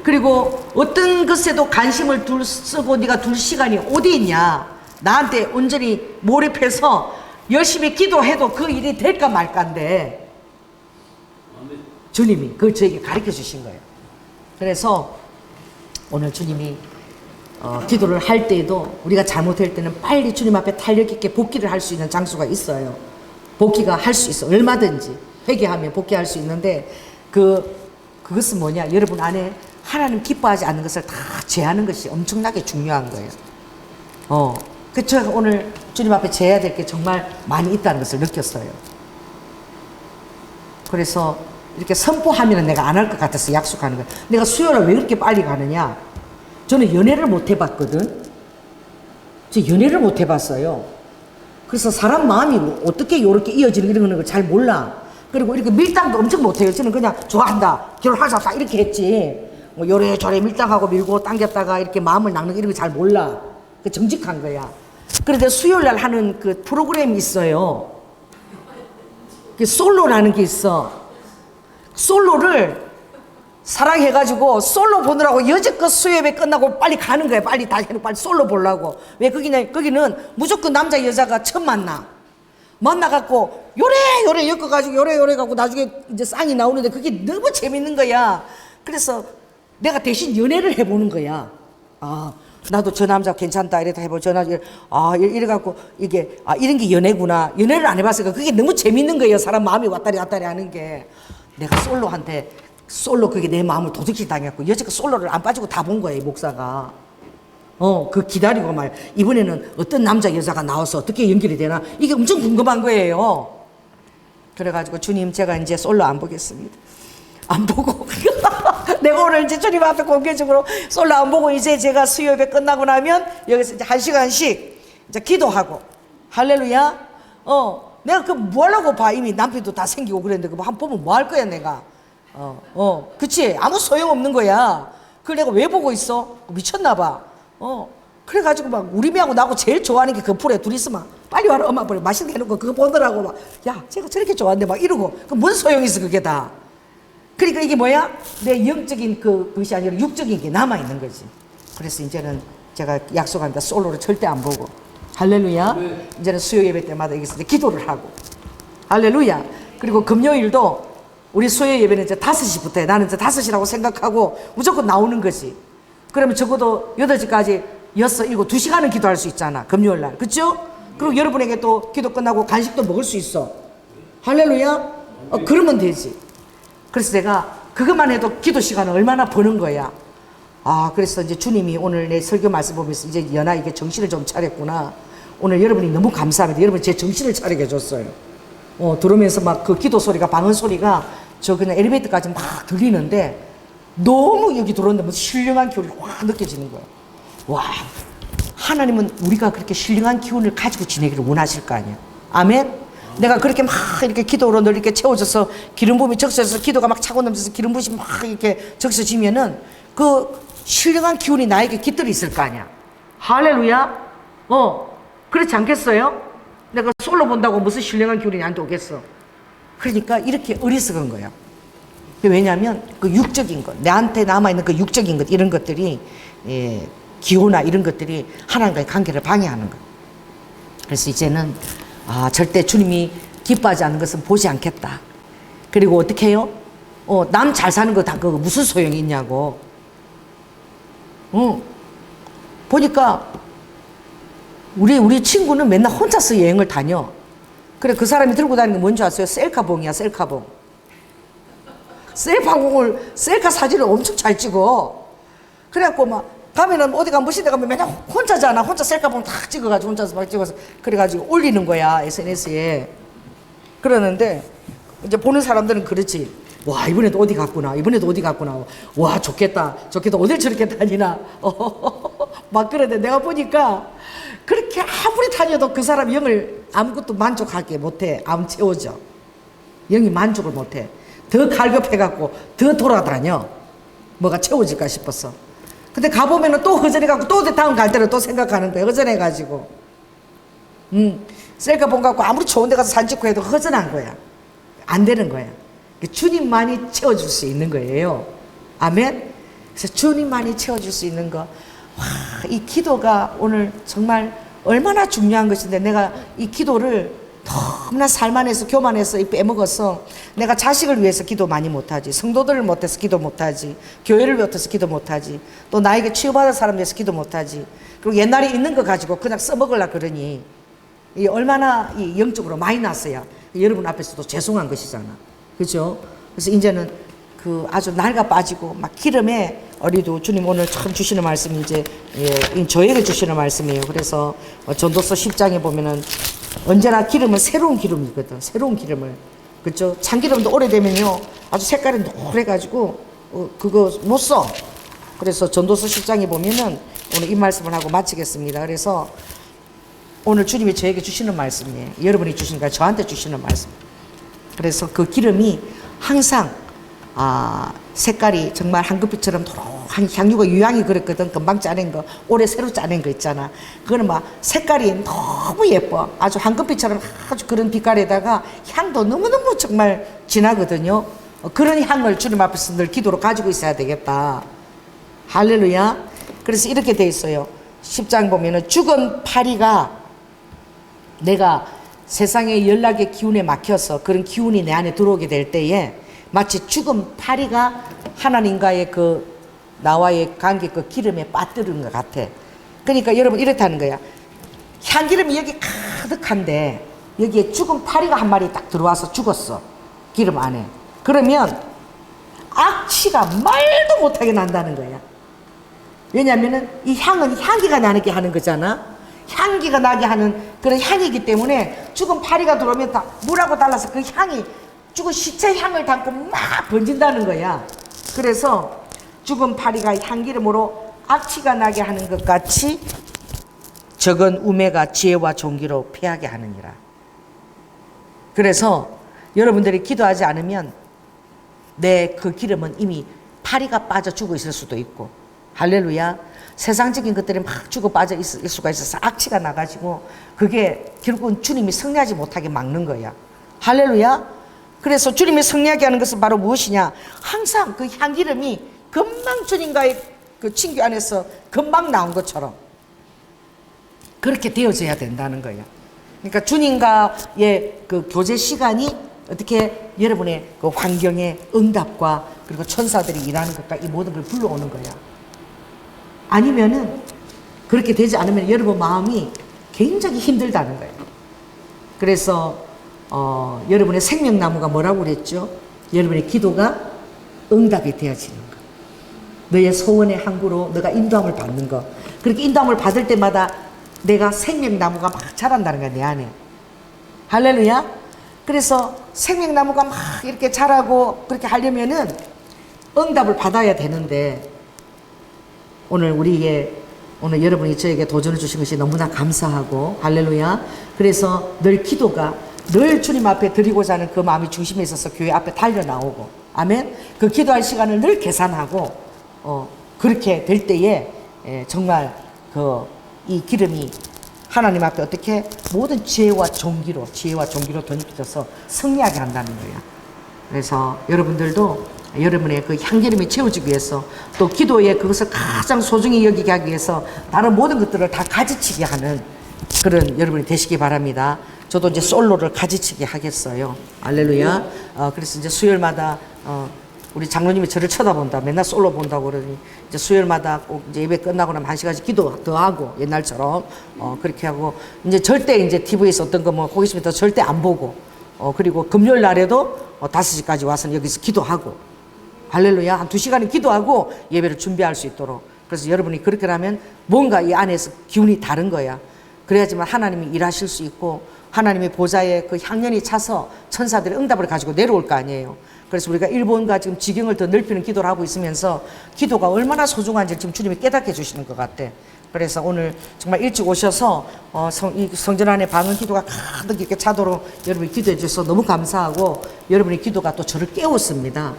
그리고 어떤 것에도 관심을 쓰고 네가 둘 시간이 어디 있냐. 나한테 온전히 몰입해서 열심히 기도해도 그 일이 될까 말까인데 주님이 그걸 저에게 가르쳐 주신 거예요. 그래서 오늘 주님이 기도를 할 때에도 우리가 잘못할 때는 빨리 주님 앞에 탄력 있게 복귀를 할 수 있는 장소가 있어요. 복귀가 할 수 있어. 얼마든지 회개하면 복귀할 수 있는데 그것은 뭐냐. 여러분 안에 하나님 기뻐하지 않는 것을 다 제하는 것이 엄청나게 중요한 거예요. 그래서 제가 오늘 주님 앞에 제해야 될 게 정말 많이 있다는 것을 느꼈어요. 그래서 이렇게 선포하면 내가 안 할 것 같아서 약속하는 거예요. 내가 수요일에 왜 그렇게 빨리 가느냐. 저는 연애를 못 해봤거든. 저 연애를 못 해봤어요. 그래서 사람 마음이 어떻게 이렇게 이어지는 이런 걸 잘 몰라. 그리고 이렇게 밀당도 엄청 못해요. 저는 그냥 좋아한다, 결혼하자 딱 이렇게 했지. 뭐 요래저래 밀당하고 밀고 당겼다가 이렇게 마음을 낚는 이런 거 잘 몰라. 그 정직한 거야. 그런데 수요일 날 하는 그 프로그램이 있어요. 그 솔로라는 게 있어. 솔로를 사랑해가지고 솔로 보느라고 여지껏 수요예배 끝나고 빨리 가는 거야. 빨리 다 해놓고 빨리 솔로 보려고. 왜 거기는 무조건 남자 여자가 처음 만나갖고 요래 엮어가지고 요래 갖고 나중에 이제 쌍이 나오는데 그게 너무 재밌는 거야. 그래서 내가 대신 연애를 해보는 거야. 아, 나도 저 남자 괜찮다 이래도 해보고 저 남자 이래갖고 이게 이런 게 연애구나. 연애를 안 해봤으니까 그게 너무 재밌는 거예요. 사람 마음이 왔다리 갔다리 하는 게. 내가 솔로 그게 내 마음을 도둑질 당했고 여지껏 솔로를 안 빠지고 다 본 거예요, 목사가. 그 기다리고 말 이번에는 어떤 남자 여자가 나와서 어떻게 연결이 되나 이게 엄청 궁금한 거예요. 그래가지고 주님 제가 이제 솔로 안 보겠습니다. 안 보고 내가 오늘 이제 주님 앞에 공개적으로 솔로 안 보고 이제 제가 수요예배 끝나고 나면 여기서 이제 1시간씩 이제 기도하고 할렐루야. 내가 그 뭐 하려고 봐. 이미 남편도 다 생기고 그랬는데 그거 한 번 보면 뭐 할 거야 내가. 그치 아무 소용없는 거야. 그걸 내가 왜 보고 있어? 미쳤나 봐. 그래가지고 막 우리 매하고 나하고 제일 좋아하는 게 그 프로에 둘이 있으면 빨리 와라 엄마 빨리 맛있게 해놓고 그거 보더라고 막 야 제가 저렇게 좋아하는데 막 이러고 그 뭔 소용이 있어 그게 다. 그러니까 이게 뭐야? 내 영적인 그것이 아니라 육적인 게 남아있는 거지. 그래서 이제는 제가 약속합니다. 솔로를 절대 안 보고 할렐루야. 네. 이제는 수요 예배 때마다 여기서 이제 기도를 하고 할렐루야. 그리고 금요일도 우리 수요 예배는 이제 5시부터 해. 나는 이제 5시라고 생각하고 무조건 나오는 거지. 그러면 적어도 8시까지 6, 7, 2시간은 기도할 수 있잖아. 금요일 날. 그쵸? 그리고 여러분에게 또 기도 끝나고 간식도 먹을 수 있어. 할렐루야? 그러면 되지. 그래서 내가 그것만 해도 기도 시간을 얼마나 버는 거야. 그래서 이제 주님이 오늘 내 설교 말씀 보면서 이제 연아 이게 정신을 좀 차렸구나. 오늘 여러분이 너무 감사합니다. 여러분 제 정신을 차리게 해줬어요. 들으면서 막 그 기도 소리가 방언 소리가 저 그냥 엘리베이터까지 막 들리는데 너무 여기 들어오는데 뭐 신령한 기운이 확 느껴지는 거야. 와, 하나님은 우리가 그렇게 신령한 기운을 가지고 지내기를 원하실 거 아니야. 아멘. 내가 그렇게 막 이렇게 기도로 늘 이렇게 채워져서 기름 부음이 적셔서 기도가 막 차고 넘쳐서 기름 부음이 막 이렇게 적셔지면은 그 신령한 기운이 나에게 깃들이 있을 거 아니야. 할렐루야. 그렇지 않겠어요? 내가 솔로 본다고 무슨 신령한 기운이 나한테 오겠어. 그러니까 이렇게 어리석은 거야. 왜냐하면 그 육적인 것, 나한테 남아있는 그 육적인 것, 이런 것들이 기호나 이런 것들이 하나님과의 관계를 방해하는 거야. 그래서 이제는 절대 주님이 기뻐하지 않는 것은 보지 않겠다. 그리고 어떻게 해요? 남 잘 사는 거 다 그거 무슨 소용이 있냐고. 보니까 우리 친구는 맨날 혼자서 여행을 다녀. 그래 그 사람이 들고 다니는 게 뭔지 아세요? 셀카봉이야. 셀카 사진을 엄청 잘 찍어. 그래갖고 막 가면은 어디 가면 무슨 데 가면 맨날 혼자잖아. 혼자 셀카봉 탁 찍어가지고 혼자서 막 찍어서 그래가지고 올리는 거야 SNS에. 그러는데 이제 보는 사람들은 그렇지. 와 이번에도 어디 갔구나. 와 좋겠다. 어딜 저렇게 다니나. 막 그러는데 내가 보니까 그렇게 아무리 다녀도 그 사람 영을 아무것도 만족하게 못해. 안 채워져. 영이 만족을 못해. 더 갈급해갖고 더 돌아다녀. 뭐가 채워질까 싶었어. 근데 가보면은 또 허전해갖고 또 다음 갈 때는 또 생각하는 거야. 허전해가지고. 셀카봉 갖고 아무리 좋은 데 가서 사진 찍고 해도 허전한 거야. 안 되는 거야. 주님만이 채워줄 수 있는 거예요. 아멘? 그래서 주님만이 채워줄 수 있는 거. 이 기도가 오늘 정말 얼마나 중요한 것인데 내가 이 기도를 너무나 살만해서 교만해서 빼먹어서 내가 자식을 위해서 기도 많이 못하지. 성도들을 못해서 기도 못하지. 교회를 못해서 기도 못하지. 또 나에게 치유받은 사람 위해서 기도 못하지. 그리고 옛날에 있는 거 가지고 그냥 써먹으려 그러니 이 얼마나 이 영적으로 마이너스야. 여러분 앞에서도 죄송한 것이잖아. 그죠? 그래서 이제는 그 아주 낡아 빠지고 막 기름에 어리도 주님 오늘 참 주시는 말씀이 이제 저에게 주시는 말씀이에요. 그래서 전도서 10장에 보면은 언제나 기름은 새로운 기름이거든. 새로운 기름을. 그죠? 참기름도 오래되면요 아주 색깔이 노래가지고 그거 못 써. 그래서 전도서 10장에 보면은 오늘 이 말씀을 하고 마치겠습니다. 그래서 오늘 주님이 저에게 주시는 말씀이에요. 여러분이 주시는 거야. 저한테 주시는 말씀. 그래서 그 기름이 항상 색깔이 정말 황금빛처럼 향유가 유향이 그랬거든. 금방 짜낸 거, 올해 새로 짜낸 거 있잖아. 그거는 막 색깔이 너무 예뻐. 아주 황금빛처럼 아주 그런 빛깔에다가 향도 너무너무 정말 진하거든요. 그런 향을 주님 앞에서 늘 기도로 가지고 있어야 되겠다. 할렐루야. 그래서 이렇게 돼 있어요. 10장 보면은 죽은 파리가 내가 세상의 연락의 기운에 막혀서 그런 기운이 내 안에 들어오게 될 때에 마치 죽은 파리가 하나님과의 그 나와의 관계 그 기름에 빠뜨린 것 같아. 그러니까 여러분 이렇다는 거야. 향기름이 여기 가득한데 여기에 죽은 파리가 한 마리 딱 들어와서 죽었어. 기름 안에. 그러면 악취가 말도 못하게 난다는 거야. 왜냐하면은 이 향은 향기가 나게 하는 거잖아. 향기가 나게 하는 그런 향이기 때문에 죽은 파리가 들어오면 다 물하고 달라서 그 향이 죽은 시체 향을 담고 막 번진다는 거야. 그래서 죽은 파리가 향기름으로 악취가 나게 하는 것 같이 적은 우매가 지혜와 존귀로 패하게 하느니라. 그래서 여러분들이 기도하지 않으면 내 그 기름은 이미 파리가 빠져 죽어 있을 수도 있고, 할렐루야. 세상적인 것들이 막 죽어 빠져 있을 수가 있어서 악취가 나가지고 그게 결국은 주님이 승리하지 못하게 막는 거야. 할렐루야. 그래서 주님이 승리하게 하는 것은 바로 무엇이냐? 항상 그 향기름이 금방 주님과의 그 친교 안에서 금방 나온 것처럼 그렇게 되어져야 된다는 거야. 그러니까 주님과의 그 교제 시간이 어떻게 여러분의 그 환경의 응답과 그리고 천사들이 일하는 것과 이 모든 걸 불러오는 거야. 아니면은 그렇게 되지 않으면 여러분 마음이 굉장히 힘들다는 거예요. 그래서 여러분의 생명나무가 뭐라고 그랬죠? 여러분의 기도가 응답이 되어지는 거. 너의 소원의 항구로 너가 인도함을 받는 거. 그렇게 인도함을 받을 때마다 내가 생명나무가 막 자란다는 거야, 내 안에. 할렐루야. 그래서 생명나무가 막 이렇게 자라고 그렇게 하려면은 응답을 받아야 되는데, 오늘 오늘 여러분이 저에게 도전을 주신 것이 너무나 감사하고, 할렐루야. 그래서 늘 기도가 늘 주님 앞에 드리고자 하는 그 마음이 중심에 있어서 교회 앞에 달려 나오고, 아멘. 그 기도할 시간을 늘 계산하고, 그렇게 될 때에 정말 이 기름이 하나님 앞에 어떻게 모든 지혜와 종기로 던져서 승리하게 한다는 거야. 그래서 여러분들도 여러분의 그 향기름이 채워지기 위해서, 또 기도에 그것을 가장 소중히 여기게 하기 위해서 다른 모든 것들을 다 가지치게 하는 그런 여러분이 되시기 바랍니다. 저도 이제 솔로를 가지치게 하겠어요. 할렐루야. 그래서 이제 수요일마다 우리 장로님이 저를 쳐다본다. 맨날 솔로 본다고 그러니 이제 수요일마다 꼭 이제 예배 끝나고 나면 1시간씩 기도 더 하고, 옛날처럼 그렇게 하고, 이제 절대 이제 TV에서 어떤 거 뭐 호기심이 더 절대 안 보고, 그리고 금요일 날에도 5시까지 와서 여기서 기도하고, 할렐루야. 한 2시간은 기도하고 예배를 준비할 수 있도록. 그래서 여러분이 그렇게 하면 뭔가 이 안에서 기운이 다른 거야. 그래야지만 하나님이 일하실 수 있고, 하나님의 보좌에 그 향연이 차서 천사들의 응답을 가지고 내려올 거 아니에요. 그래서 우리가 일본과 지금 지경을 더 넓히는 기도를 하고 있으면서 기도가 얼마나 소중한지 지금 주님이 깨닫게 해주시는 것 같아. 그래서 오늘 정말 일찍 오셔서 이 성전 안에 방언 기도가 가득 이렇게 차도록 여러분이 기도해 주셔서 너무 감사하고, 여러분의 기도가 또 저를 깨웠습니다.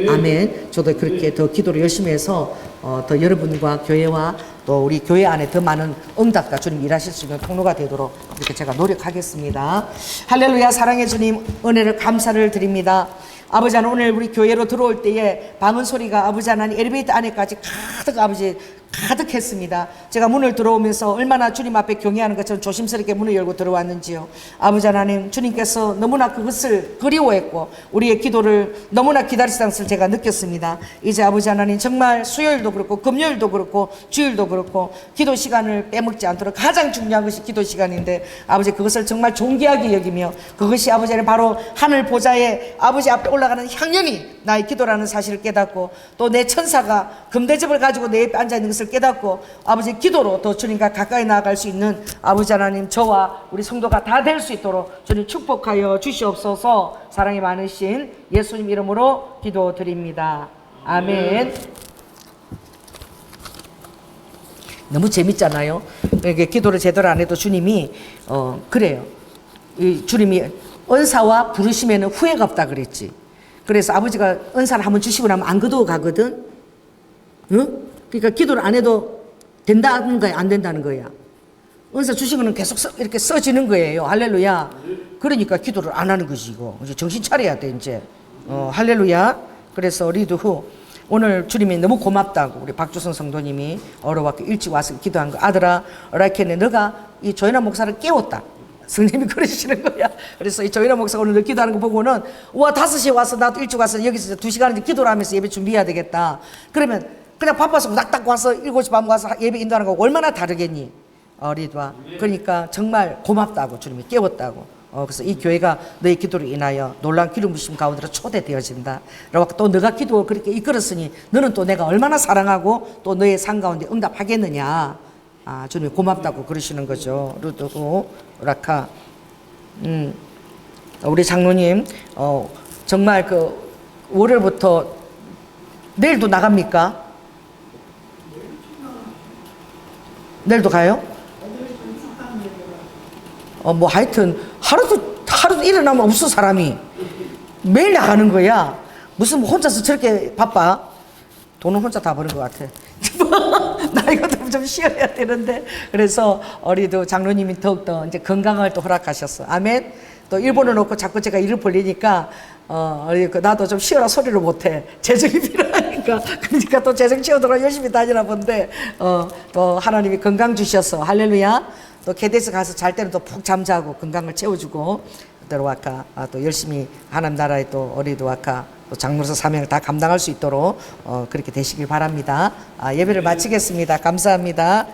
아멘. 저도 그렇게 더 기도를 열심히 해서 더 여러분과 교회와 또 우리 교회 안에 더 많은 응답과 주님 일하실 수 있는 통로가 되도록 이렇게 제가 노력하겠습니다. 할렐루야. 사랑의 주님, 은혜를 감사를 드립니다. 아버지 하나님, 오늘 우리 교회로 들어올 때에 방언 소리가 아버지 하나님 엘리베이터 안에까지 아버지 가득했습니다. 제가 문을 들어오면서 얼마나 주님 앞에 경외하는 것처럼 조심스럽게 문을 열고 들어왔는지요. 아버지 하나님, 주님께서 너무나 그것을 그리워했고 우리의 기도를 너무나 기다리시다는 것을 제가 느꼈습니다. 이제 아버지 하나님, 정말 수요일도 그렇고 금요일도 그렇고 주일도 그렇고 기도 시간을 빼먹지 않도록, 가장 중요한 것이 기도 시간인데 아버지 그것을 정말 존귀하게 여기며, 그것이 아버지 하나님 바로 하늘 보좌에 아버지 앞에 올라가는 향연이 나의 기도라는 사실을 깨닫고, 또 내 천사가 금대접을 가지고 내 옆에 앉아있는 것을 깨닫고 아버지 기도로 더 주님과 가까이 나아갈 수 있는 아버지 하나님, 저와 우리 성도가 다 될 수 있도록 주님 축복하여 주시옵소서. 사랑이 많으신 예수님 이름으로 기도드립니다. 아멘. 너무 재밌잖아요. 이게 기도를 제대로 안 해도 주님이 그래요. 이 주님이 은사와 부르심에는 후회가 없다 그랬지. 그래서 아버지가 은사를 한번 주시고 나면 안 거두어 가거든. 응? 그러니까 기도를 안 해도 된다는 거야, 안 된다는 거야. 은사 주신 거는 계속 이렇게 써지는 거예요. 할렐루야. 그러니까 기도를 안 하는 것이 이거. 이제 정신 차려야 돼, 이제. 할렐루야. 그래서 우리도 오늘 주님이 너무 고맙다고 우리 박주선 성도님이 어려워서 일찍 와서 기도한 거. 아들아, 어라케네 너가 이 조연아 목사를 깨웠다. 성님이 그러시는 거야. 그래서 이 조연아 목사가 오늘 기도하는 거 보고는 와 5시에 와서 나도 일찍 와서 여기서 2시간 기도를 하면서 예배 준비해야 되겠다. 그러면 그냥 바빠서 딱 와서 7시 반 와서 예배 인도하는 거 얼마나 다르겠니? 어리도와. 그러니까 정말 고맙다고 주님이 깨웠다고. 그래서 이 교회가 너의 기도로 인하여 놀라운 기름 부심 가운데로 초대되어진다. 라고 또 너가 기도 그렇게 이끌었으니 너는 또 내가 얼마나 사랑하고 또 너의 삶 가운데 응답하겠느냐. 주님이 고맙다고 그러시는 거죠. 루드고 라카. 우리 장로님 정말 그 월요일부터 내일도 나갑니까? 내일도 가요? 뭐 하여튼 하루도 일어나면 없어 사람이. 매일 나가는 거야. 무슨 혼자서 저렇게 바빠? 돈은 혼자 다 버는 것 같아. 나 이거 좀 쉬어야 되는데. 그래서 우리도 장로님이 더욱더 이제 건강을 또 허락하셨어. 아멘. 또 일본을 놓고 자꾸 제가 일을 벌리니까 나도 좀 쉬어라 소리를 못해. 재정이 필요하니까. 그러니까 또 재정 채우도록 열심히 다니나 본데 또 하나님이 건강 주셔서 할렐루야. 또 개대에서 가서 잘 때는 또 푹 잠자고 건강을 채워주고 또 아까 또 열심히 하나님 나라에 또 우리도 아까 또 장로서 사명을 다 감당할 수 있도록 그렇게 되시길 바랍니다. 예배를 마치겠습니다. 감사합니다.